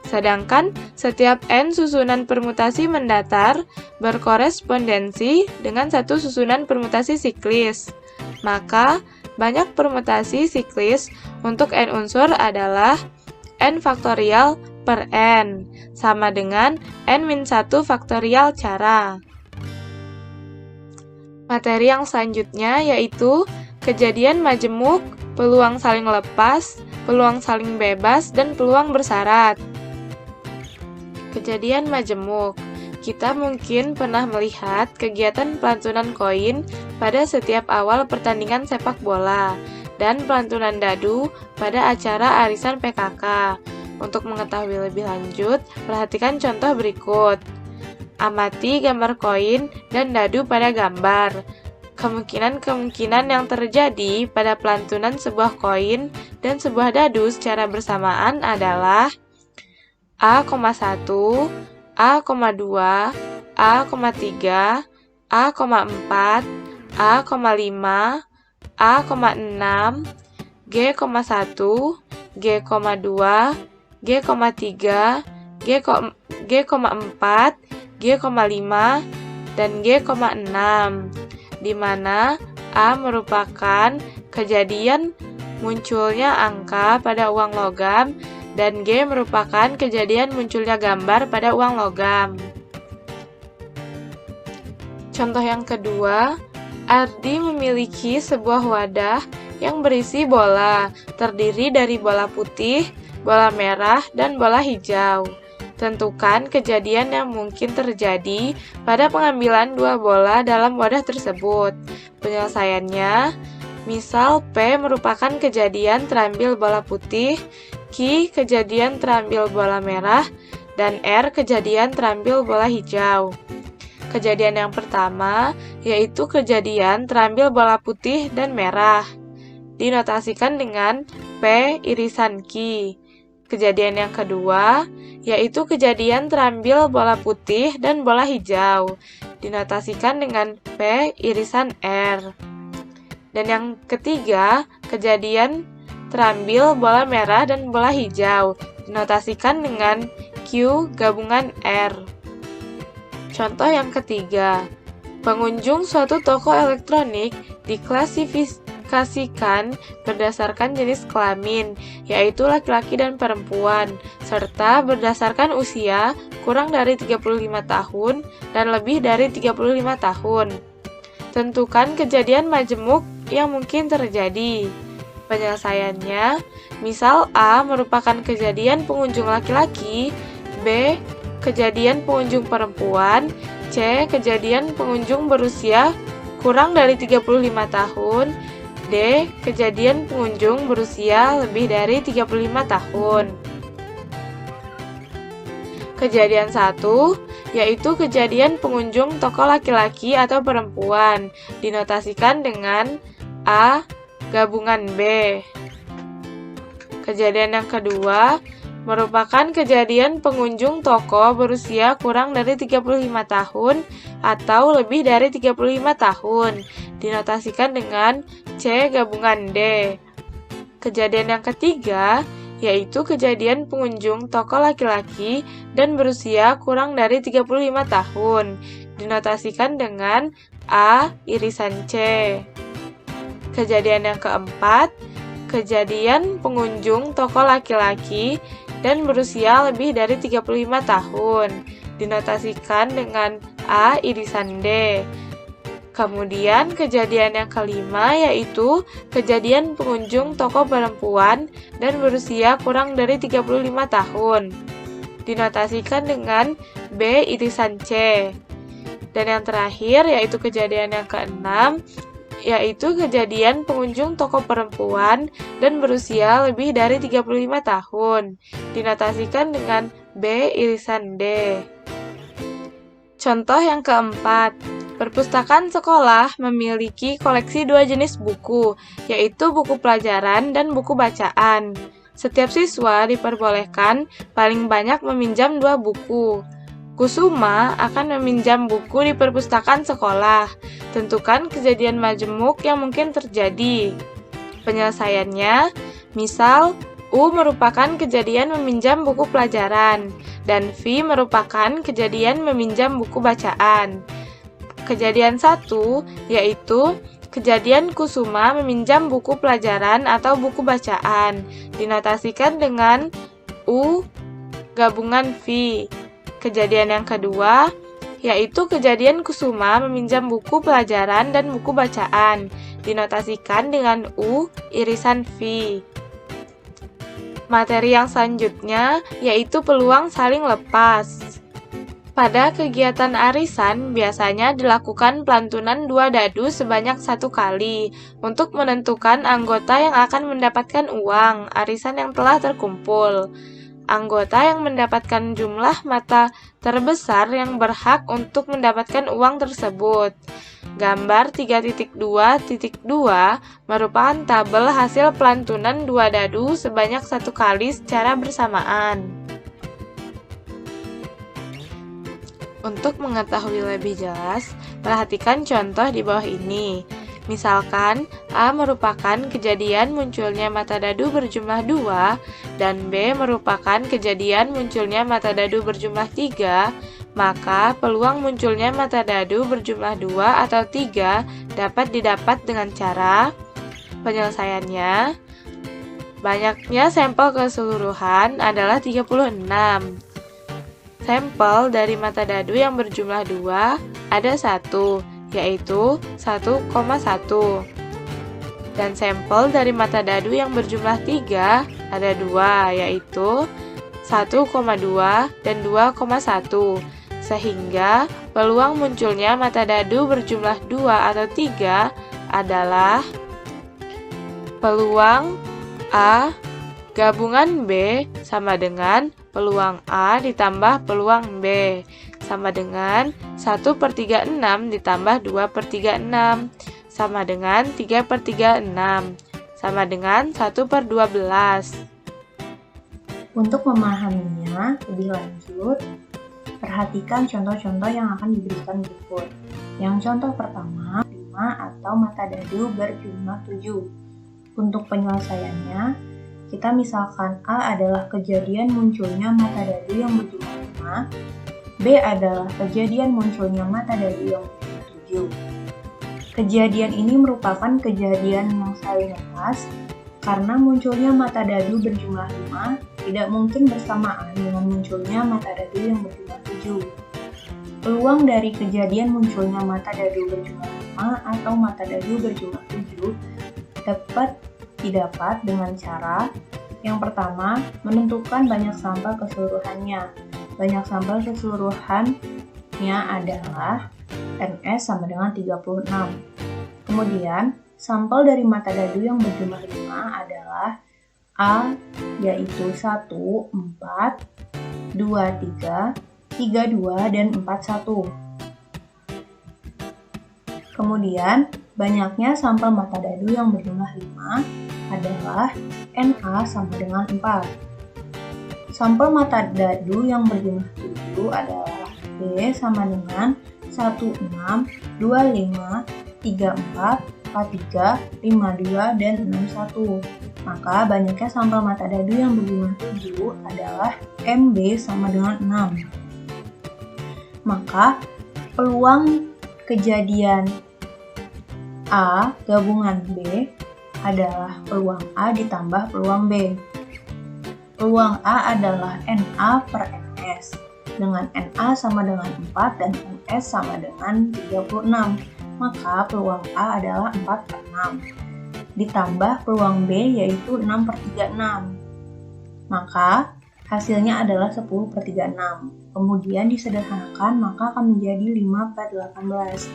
sedangkan setiap n susunan permutasi mendatar berkorespondensi dengan satu susunan permutasi siklis. Maka, banyak permutasi siklis untuk n unsur adalah n faktorial per n, sama dengan n-1 faktorial cara. Materi yang selanjutnya yaitu kejadian majemuk, peluang saling lepas, peluang saling bebas, dan peluang bersyarat. Kejadian majemuk. Kita mungkin pernah melihat kegiatan pelantunan koin pada setiap awal pertandingan sepak bola dan pelantunan dadu pada acara arisan PKK. Untuk mengetahui lebih lanjut, perhatikan contoh berikut. Amati gambar koin dan dadu pada gambar. Kemungkinan-kemungkinan yang terjadi pada pelantunan sebuah koin dan sebuah dadu secara bersamaan adalah A,1, A,2, A,3, A,4, A,5, A,6, G,1, G,2, G,3, G,4, G,5, dan G,6, di mana A merupakan kejadian munculnya angka pada uang logam dan G merupakan kejadian munculnya gambar pada uang logam. Contoh yang kedua, Ardi memiliki sebuah wadah yang berisi bola, terdiri dari bola putih, bola merah, dan bola hijau. Tentukan kejadian yang mungkin terjadi pada pengambilan dua bola dalam wadah tersebut. Penyelesaiannya, misal P merupakan kejadian terambil bola putih, Q kejadian terambil bola merah, dan R kejadian terambil bola hijau. Kejadian yang pertama yaitu kejadian terambil bola putih dan merah, dinotasikan dengan P irisan Q. Kejadian yang kedua yaitu kejadian terambil bola putih dan bola hijau, dinotasikan dengan P irisan R. Dan yang ketiga, kejadian terambil bola merah dan bola hijau, dinotasikan dengan Q gabungan R. Contoh yang ketiga, pengunjung suatu toko elektronik diklasifikasikan berdasarkan jenis kelamin, yaitu laki-laki dan perempuan, serta berdasarkan usia kurang dari 35 tahun dan lebih dari 35 tahun. Tentukan kejadian majemuk yang mungkin terjadi. Penyelesaiannya, misal A merupakan kejadian pengunjung laki-laki, B kejadian pengunjung perempuan, C kejadian pengunjung berusia kurang dari 35 tahun, D kejadian pengunjung berusia lebih dari 35 tahun. Kejadian 1, yaitu kejadian pengunjung toko laki-laki atau perempuan, dinotasikan dengan A gabungan B. Kejadian yang kedua, merupakan kejadian pengunjung toko berusia kurang dari 35 tahun atau lebih dari 35 tahun, dinotasikan dengan C gabungan D. Kejadian yang ketiga, yaitu kejadian pengunjung toko laki-laki dan berusia kurang dari 35 tahun, dinotasikan dengan A irisan C. Kejadian yang keempat, kejadian pengunjung toko laki-laki dan berusia lebih dari 35 tahun, dinotasikan dengan A irisan D. Kemudian kejadian yang kelima yaitu kejadian pengunjung toko perempuan dan berusia kurang dari 35 tahun, dinotasikan dengan B irisan C. Dan yang terakhir yaitu kejadian yang keenam, yaitu kejadian pengunjung toko perempuan dan berusia lebih dari 35 tahun, dinotasikan dengan B irisan D. Contoh yang keempat, perpustakaan sekolah memiliki koleksi 2 jenis buku, yaitu buku pelajaran dan buku bacaan. Setiap siswa diperbolehkan paling banyak meminjam 2 buku. Kusuma akan meminjam buku di perpustakaan sekolah. Tentukan kejadian majemuk yang mungkin terjadi. Penyelesaiannya, misal U merupakan kejadian meminjam buku pelajaran, dan V merupakan kejadian meminjam buku bacaan. Kejadian 1 yaitu kejadian Kusuma meminjam buku pelajaran atau buku bacaan, dinotasikan dengan U gabungan V. Kejadian yang kedua yaitu kejadian Kusuma meminjam buku pelajaran dan buku bacaan, dinotasikan dengan U irisan V. Materi yang selanjutnya yaitu peluang saling lepas. Pada kegiatan arisan biasanya dilakukan pelantunan 2 dadu sebanyak 1 kali untuk menentukan anggota yang akan mendapatkan uang arisan yang telah terkumpul. Anggota yang mendapatkan jumlah mata terbesar yang berhak untuk mendapatkan uang tersebut. Gambar 3.2.2 merupakan tabel hasil pelantunan 2 dadu sebanyak 1 kali secara bersamaan. Untuk mengetahui lebih jelas, perhatikan contoh di bawah ini. Misalkan, A merupakan kejadian munculnya mata dadu berjumlah 2, dan B merupakan kejadian munculnya mata dadu berjumlah 3, maka peluang munculnya mata dadu berjumlah 2 atau 3 dapat didapat dengan cara penyelesaiannya. Banyaknya sampel keseluruhan adalah 36. Sampel dari mata dadu yang berjumlah 2 ada 1, yaitu 1,1. Dan sampel dari mata dadu yang berjumlah 3 ada 2, yaitu 1,2 dan 2,1. Sehingga peluang munculnya mata dadu berjumlah 2 atau 3 adalah peluang A gabungan B sama dengan peluang A ditambah peluang B, sama dengan 1/36 ditambah 2/36, sama dengan 3/36, sama dengan 1/12. Untuk memahaminya lebih lanjut, perhatikan contoh-contoh yang akan diberikan berikut. Yang contoh pertama, 5 atau mata dadu berjumlah 7. Untuk penyelesaiannya, kita misalkan A adalah kejadian munculnya mata dadu yang berjumlah 5, B adalah kejadian munculnya mata dadu yang berjumlah 7. Kejadian ini merupakan kejadian yang saling lepas, karena munculnya mata dadu berjumlah 5 tidak mungkin bersamaan dengan munculnya mata dadu yang berjumlah 7. Peluang dari kejadian munculnya mata dadu berjumlah 5 atau mata dadu berjumlah 7 didapat dengan cara yang pertama, menentukan banyak sampel keseluruhannya. Banyak sampel keseluruhannya adalah NS sama dengan 36. Kemudian, sampel dari mata dadu yang berjumlah 5 adalah A, yaitu 1, 4, 2, 3, 3, 2, dan 4, 1. Kemudian, banyaknya sampel mata dadu yang berjumlah 5 adalah NA sama dengan 4. Sampel mata dadu yang berjumlah 7 adalah B sama dengan 1, 6, 2, 5, 3, 4, 4, 3, 5, 2, dan 6, 1. Maka banyaknya sampel mata dadu yang berjumlah 7 adalah MB sama dengan 6. Maka peluang kejadian A gabungan B adalah peluang A ditambah peluang B. Peluang A adalah NA per NS, dengan NA sama dengan 4 dan NS sama dengan 36. Maka peluang A adalah 4 per 6. Ditambah peluang B yaitu 6 per 36. Maka hasilnya adalah 10 per 36. Kemudian disederhanakan maka akan menjadi 5 per 18.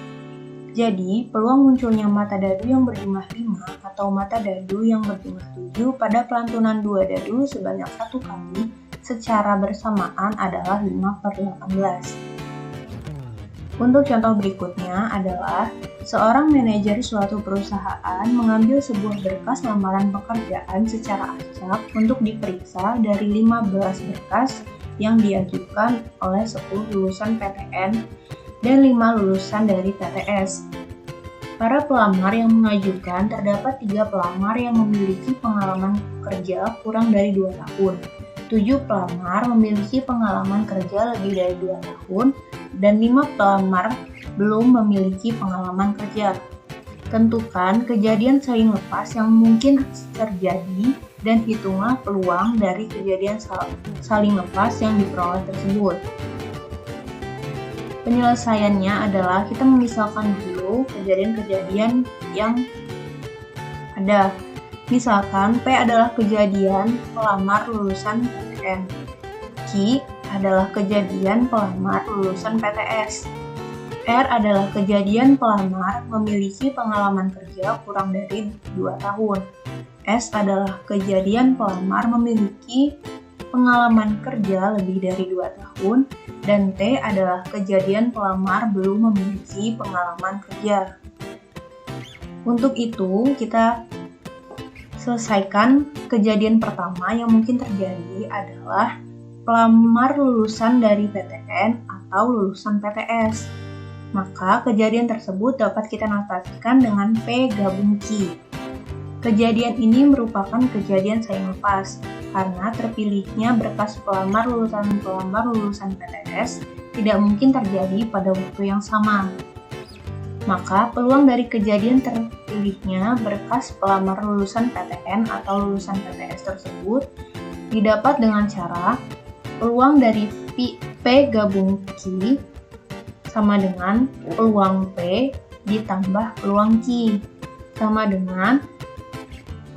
Jadi, peluang munculnya mata dadu yang berjumlah 5 atau mata dadu yang berjumlah 7 pada pelantunan 2 dadu sebanyak 1 kali secara bersamaan adalah 5 per 18. Untuk contoh berikutnya adalah seorang manajer suatu perusahaan mengambil sebuah berkas lamaran pekerjaan secara acak untuk diperiksa dari 15 berkas yang diajukan oleh 10 lulusan PTN dan 5 lulusan dari PTS. Para pelamar yang mengajukan terdapat 3 pelamar yang memiliki pengalaman kerja kurang dari 2 tahun, 7 pelamar memiliki pengalaman kerja lebih dari 2 tahun, dan 5 pelamar belum memiliki pengalaman kerja. Tentukan kejadian saling lepas yang mungkin terjadi dan hitunglah peluang dari kejadian saling lepas yang diperoleh tersebut. Penyelesaiannya adalah kita memisalkan dulu kejadian-kejadian yang ada. Misalkan P adalah kejadian pelamar lulusan PTN, Q adalah kejadian pelamar lulusan PTS, R adalah kejadian pelamar memiliki pengalaman kerja kurang dari 2 tahun, S adalah kejadian pelamar memiliki pengalaman kerja lebih dari 2 tahun, dan T adalah kejadian pelamar belum memiliki pengalaman kerja. Untuk itu, kita selesaikan kejadian pertama yang mungkin terjadi adalah pelamar lulusan dari PTN atau lulusan PTS. Maka kejadian tersebut dapat kita notasikan dengan P gabung Q. Kejadian ini merupakan kejadian saling lepas, karena terpilihnya berkas pelamar lulusan PTS tidak mungkin terjadi pada waktu yang sama. Maka peluang dari kejadian terpilihnya berkas pelamar lulusan PTN atau lulusan PTS tersebut didapat dengan cara peluang dari P gabung Q sama dengan peluang P ditambah peluang Q sama dengan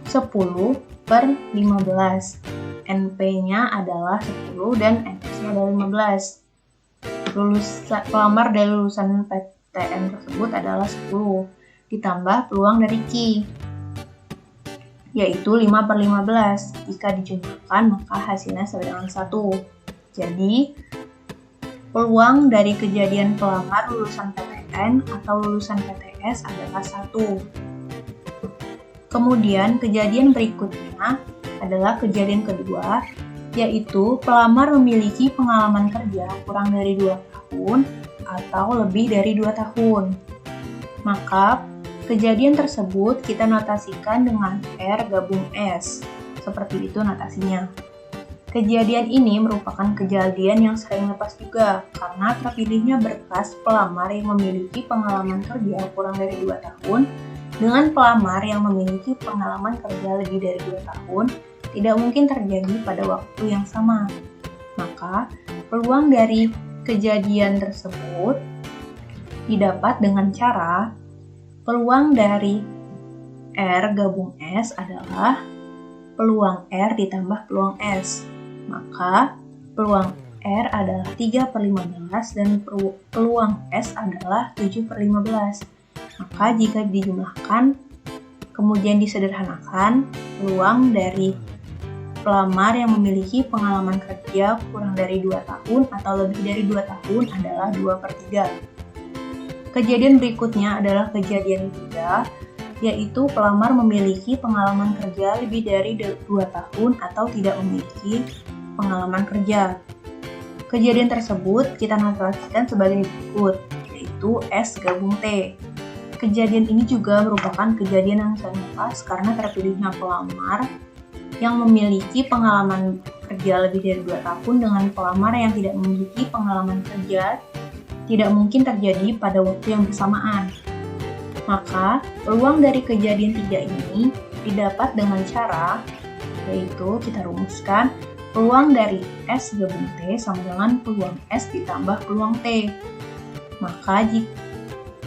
10 per 15. NP-nya adalah 10 dan NS-nya adalah 15. Pelamar dari lulusan PTN tersebut adalah 10, ditambah peluang dari Q, yaitu 5 per 15. Jika dijumlahkan, maka hasilnya sama dengan 1. Jadi, peluang dari kejadian pelamar lulusan PTN atau lulusan PTS adalah 1. Kemudian kejadian berikutnya adalah kejadian kedua, yaitu pelamar memiliki pengalaman kerja kurang dari 2 tahun atau lebih dari 2 tahun. Maka kejadian tersebut kita notasikan dengan R gabung S Seperti itu notasinya. Kejadian ini merupakan kejadian yang sering lepas juga, karena terpilihnya berkas pelamar yang memiliki pengalaman kerja kurang dari 2 tahun dengan pelamar yang memiliki pengalaman kerja lebih dari 2 tahun tidak mungkin terjadi pada waktu yang sama. Maka, peluang dari kejadian tersebut didapat dengan cara peluang dari R gabung S adalah peluang R ditambah peluang S. Maka, peluang R adalah 3/15 dan peluang S adalah 7/15. Maka, jika dijumlahkan, kemudian disederhanakan, peluang dari pelamar yang memiliki pengalaman kerja kurang dari 2 tahun atau lebih dari 2 tahun adalah 2/3. Kejadian berikutnya adalah kejadian ketiga, yaitu pelamar memiliki pengalaman kerja lebih dari 2 tahun atau tidak memiliki pengalaman kerja. Kejadian tersebut kita notasikan sebagai berikut, yaitu S gabung T. Kejadian ini juga merupakan kejadian yang sangat pas karena terpilihnya pelamar yang memiliki pengalaman kerja lebih dari 2 tahun dengan pelamar yang tidak memiliki pengalaman kerja tidak mungkin terjadi pada waktu yang bersamaan. Maka, peluang dari kejadian 3 ini didapat dengan cara, yaitu kita rumuskan peluang dari S gabung T sama dengan peluang S ditambah peluang T. Maka, jika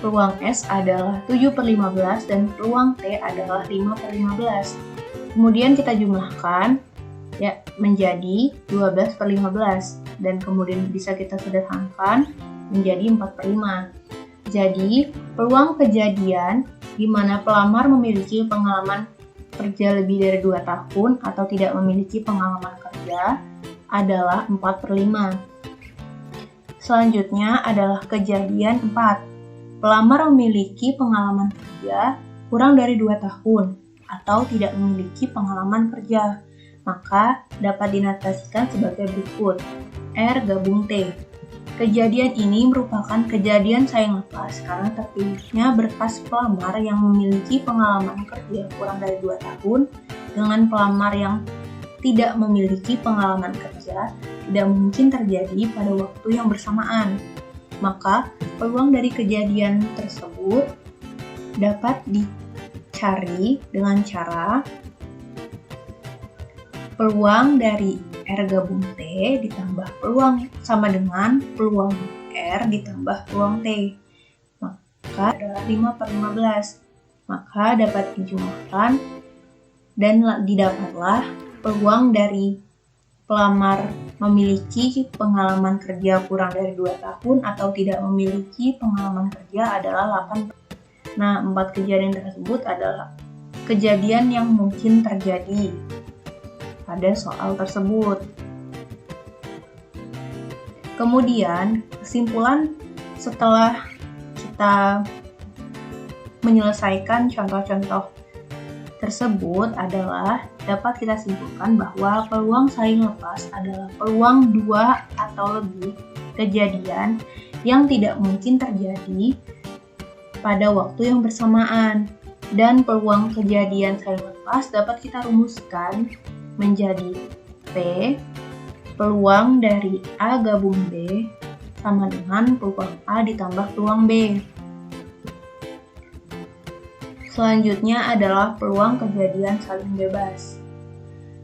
peluang S adalah 7/15 dan peluang T adalah 5/15. Kemudian kita jumlahkan ya menjadi 12/15 dan kemudian bisa kita sederhanakan menjadi 4/5. Jadi, peluang kejadian di mana pelamar memiliki pengalaman kerja lebih dari 2 tahun atau tidak memiliki pengalaman kerja adalah 4/5. Selanjutnya adalah kejadian 4. Pelamar memiliki pengalaman kerja kurang dari 2 tahun atau tidak memiliki pengalaman kerja. Maka dapat dinotasikan sebagai berikut. R gabung T. Kejadian ini merupakan kejadian sayang lepas karena terpilihnya berkas pelamar yang memiliki pengalaman kerja kurang dari 2 tahun dengan pelamar yang tidak memiliki pengalaman kerja tidak mungkin terjadi pada waktu yang bersamaan. Maka, peluang dari kejadian tersebut dapat dicari dengan cara peluang dari R gabung T ditambah peluang sama dengan peluang R ditambah peluang T. Maka adalah 5/15. Maka dapat dijumlahkan dan didapatlah peluang dari pelamar memiliki pengalaman kerja kurang dari 2 tahun atau tidak memiliki pengalaman kerja adalah 8. Nah, 4 kejadian tersebut adalah kejadian yang mungkin terjadi pada soal tersebut. Kemudian, kesimpulan setelah kita menyelesaikan contoh-contoh tersebut adalah dapat kita simpulkan bahwa peluang saling lepas adalah peluang 2 atau lebih kejadian yang tidak mungkin terjadi pada waktu yang bersamaan. Dan peluang kejadian saling lepas dapat kita rumuskan menjadi P peluang dari A gabung B sama dengan peluang A ditambah peluang B. Selanjutnya adalah peluang kejadian saling bebas.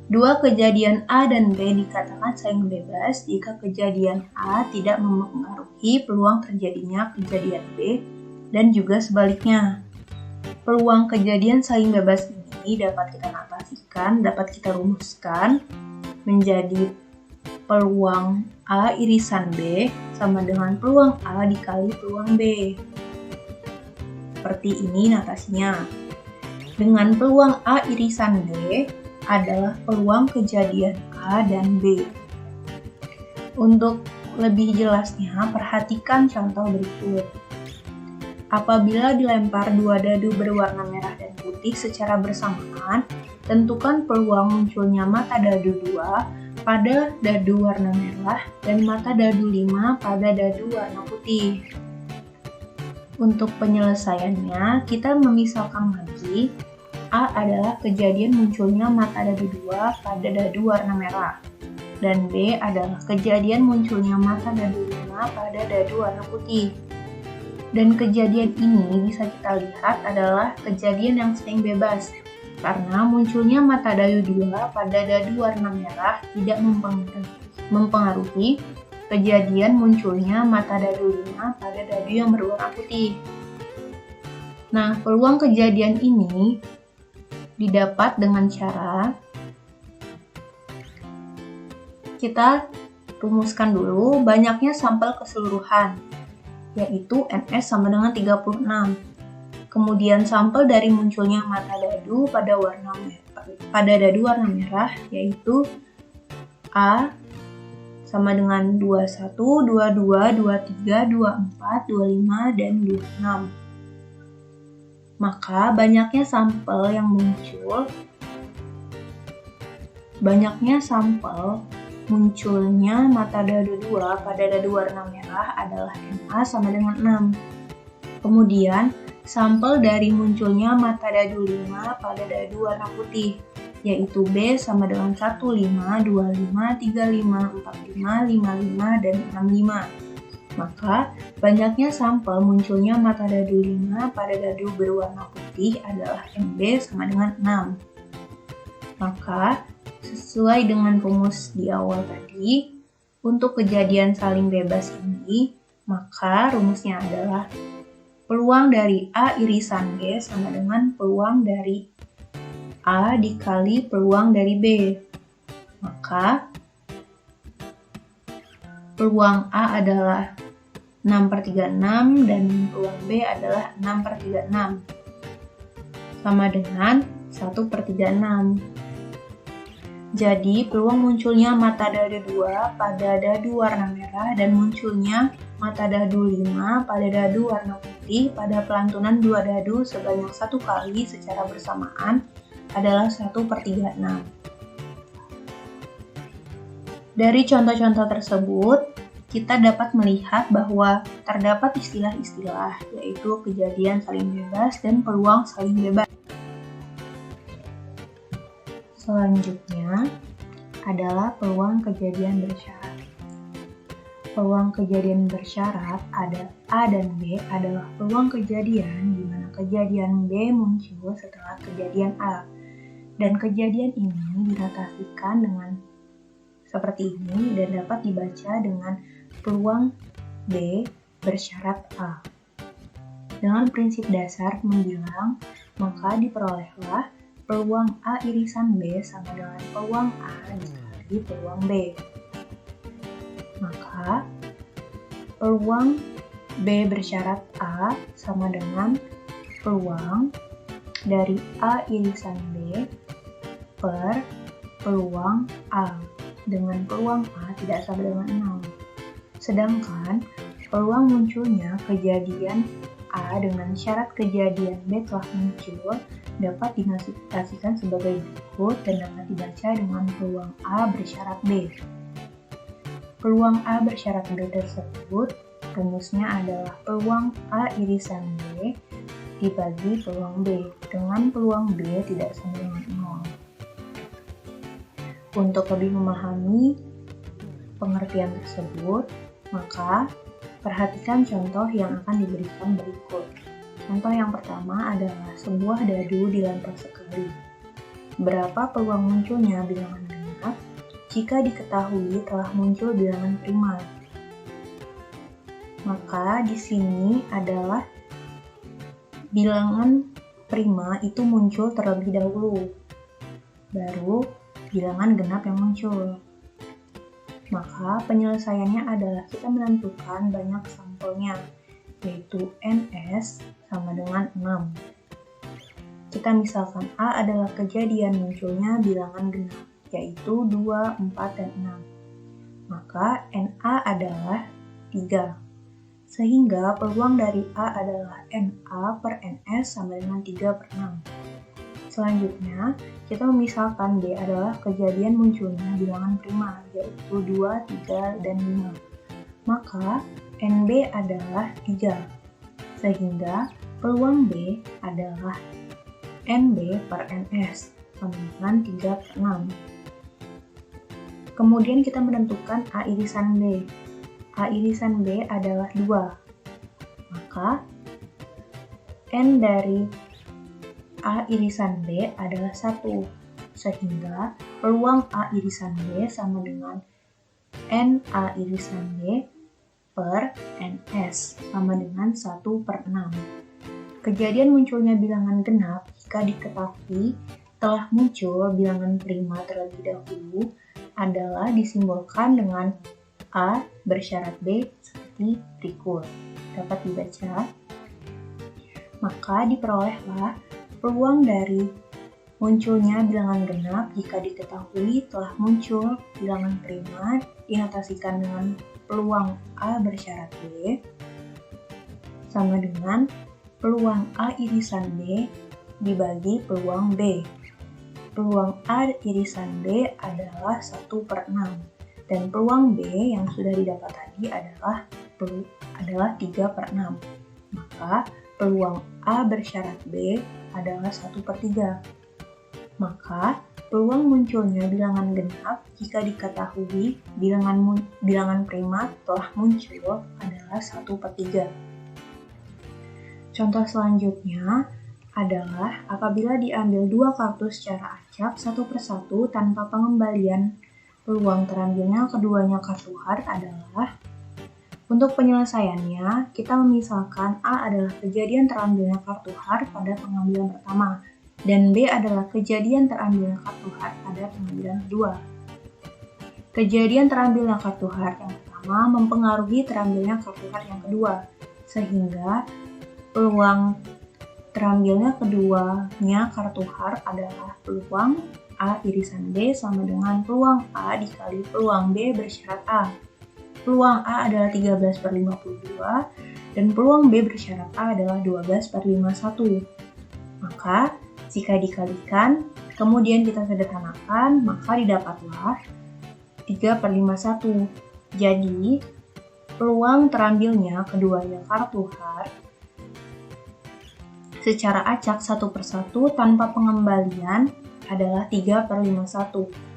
Dua kejadian A dan B dikatakan saling bebas jika kejadian A tidak mempengaruhi peluang terjadinya kejadian B dan juga sebaliknya. Peluang kejadian saling bebas ini dapat kita notasikan, dapat kita rumuskan menjadi peluang A irisan B sama dengan peluang A dikali peluang B. Seperti ini notasinya. Dengan peluang A irisan B adalah peluang kejadian A dan B. Untuk lebih jelasnya, perhatikan contoh berikut. Apabila dilempar 2 dadu berwarna merah dan putih secara bersamaan, tentukan peluang munculnya mata dadu 2 pada dadu warna merah dan mata dadu 5 pada dadu warna putih. Untuk penyelesaiannya, kita memisalkan lagi A adalah kejadian munculnya mata dadu 2 pada dadu warna merah. Dan B adalah kejadian munculnya mata dadu 5 pada dadu warna putih. Dan kejadian ini bisa kita lihat adalah kejadian yang sering bebas, karena munculnya mata dadu 2 pada dadu warna merah tidak mempengaruhi kejadian munculnya mata dadu 5 pada dadu yang berwarna putih. Nah, peluang kejadian ini didapat dengan cara kita rumuskan dulu banyaknya sampel keseluruhan, yaitu NS sama dengan 36. Kemudian sampel dari munculnya mata dadu pada dadu warna merah, yaitu A sama dengan 21, 22, 23, 24, 25, dan 26. Maka banyaknya sampel munculnya mata dadu 2 pada dadu warna merah adalah NA sama dengan 6. Kemudian, sampel dari munculnya mata dadu 5 pada dadu warna putih, yaitu B sama dengan 15, 25, 35, 45, 55, dan 65. Maka, banyaknya sampel munculnya mata dadu 5 pada dadu berwarna putih adalah MB sama dengan 6. Maka, sesuai dengan rumus di awal tadi, untuk kejadian saling bebas ini, maka rumusnya adalah peluang dari A irisan B sama dengan peluang dari A dikali peluang dari B. Maka, peluang A adalah 6/36 dan peluang B adalah 6/36. Sama dengan 1/36. Jadi, peluang munculnya mata dadu 2 pada dadu warna merah dan munculnya mata dadu 5 pada dadu warna putih pada pelantunan dua dadu sebanyak 1 kali secara bersamaan adalah 1/36. Dari contoh-contoh tersebut, kita dapat melihat bahwa terdapat istilah-istilah, yaitu kejadian saling bebas dan peluang saling bebas. Selanjutnya adalah peluang kejadian bersyarat. Peluang kejadian bersyarat ada A dan B adalah peluang kejadian di mana kejadian B muncul setelah kejadian A. Dan kejadian ini dirotasikan dengan seperti ini dan dapat dibaca dengan peluang B bersyarat A. Dengan prinsip dasar membilang, maka diperolehlah peluang A irisan B sama dengan peluang A dikali peluang B. Maka, peluang B bersyarat A sama dengan peluang dari A irisan B per peluang A, dengan peluang A tidak sama dengan 0. Sedangkan, peluang munculnya kejadian A dengan syarat kejadian B telah muncul dapat dinotasikan sebagai berikut dan dapat dibaca dengan peluang A bersyarat B. Peluang A bersyarat B tersebut rumusnya adalah peluang A irisan B dibagi peluang B, dengan peluang B tidak sama dengan 0. Untuk lebih memahami pengertian tersebut, maka perhatikan contoh yang akan diberikan berikut. Contoh yang pertama adalah sebuah dadu dilempar sekali. Berapa peluang munculnya bilangan genap jika diketahui telah muncul bilangan prima? Maka di sini adalah bilangan prima itu muncul terlebih dahulu, baru bilangan genap yang muncul. Maka penyelesaiannya adalah kita menentukan banyak sampelnya, yaitu NS sama dengan 6. Kita misalkan A adalah kejadian munculnya bilangan genap, yaitu 2, 4, dan 6. Maka NA adalah 3. Sehingga peluang dari A adalah NA per NS sama dengan 3/6. Selanjutnya, kita memisalkan B adalah kejadian munculnya bilangan prima, yaitu 2, 3, dan 5. Maka, NB adalah 3. Sehingga, peluang B adalah NB per NS sama dengan 3 per 6. Kemudian kita menentukan A irisan B. A irisan B adalah 2. Maka N dari A irisan B adalah 1. Sehingga peluang A irisan B sama dengan N A irisan B per NS sama dengan 1 per 6. Kejadian munculnya bilangan genap jika diketahui telah muncul bilangan prima terlebih dahulu adalah disimbolkan dengan A bersyarat B seperti berikut. Dapat dibaca. Maka diperolehlah peluang dari munculnya bilangan genap jika diketahui telah muncul bilangan prima dinotasikan dengan peluang A bersyarat B sama dengan peluang A irisan B dibagi peluang B. Peluang A irisan B adalah 1 per 6 dan peluang B yang sudah didapat tadi adalah 3 per 6. Maka peluang A bersyarat B adalah 1 per 3. Maka peluang munculnya bilangan genap jika diketahui bilangan prima telah muncul adalah 1 per 3. Contoh selanjutnya adalah apabila diambil 2 kartu secara acak 1 per 1 tanpa pengembalian, peluang terambilnya keduanya kartu hard adalah. Untuk penyelesaiannya, kita memisalkan A adalah kejadian terambilnya kartu hard pada pengambilan pertama, dan B adalah kejadian terambilnya kartu hard pada pengambilan kedua. Kejadian terambilnya kartu hard yang pertama mempengaruhi terambilnya kartu hard yang kedua, sehingga peluang terambilnya keduanya kartu hard adalah peluang A irisan B sama dengan peluang A dikali peluang B bersyarat A. Peluang A adalah 13 per 52 dan peluang B bersyarat A adalah 12 per 51. Maka jika dikalikan, kemudian kita sederhanakan, maka didapatlah 3 per 51. Jadi, peluang terambilnya keduanya kartu hard secara acak 1 per 1 tanpa pengembalian adalah 3 per 51.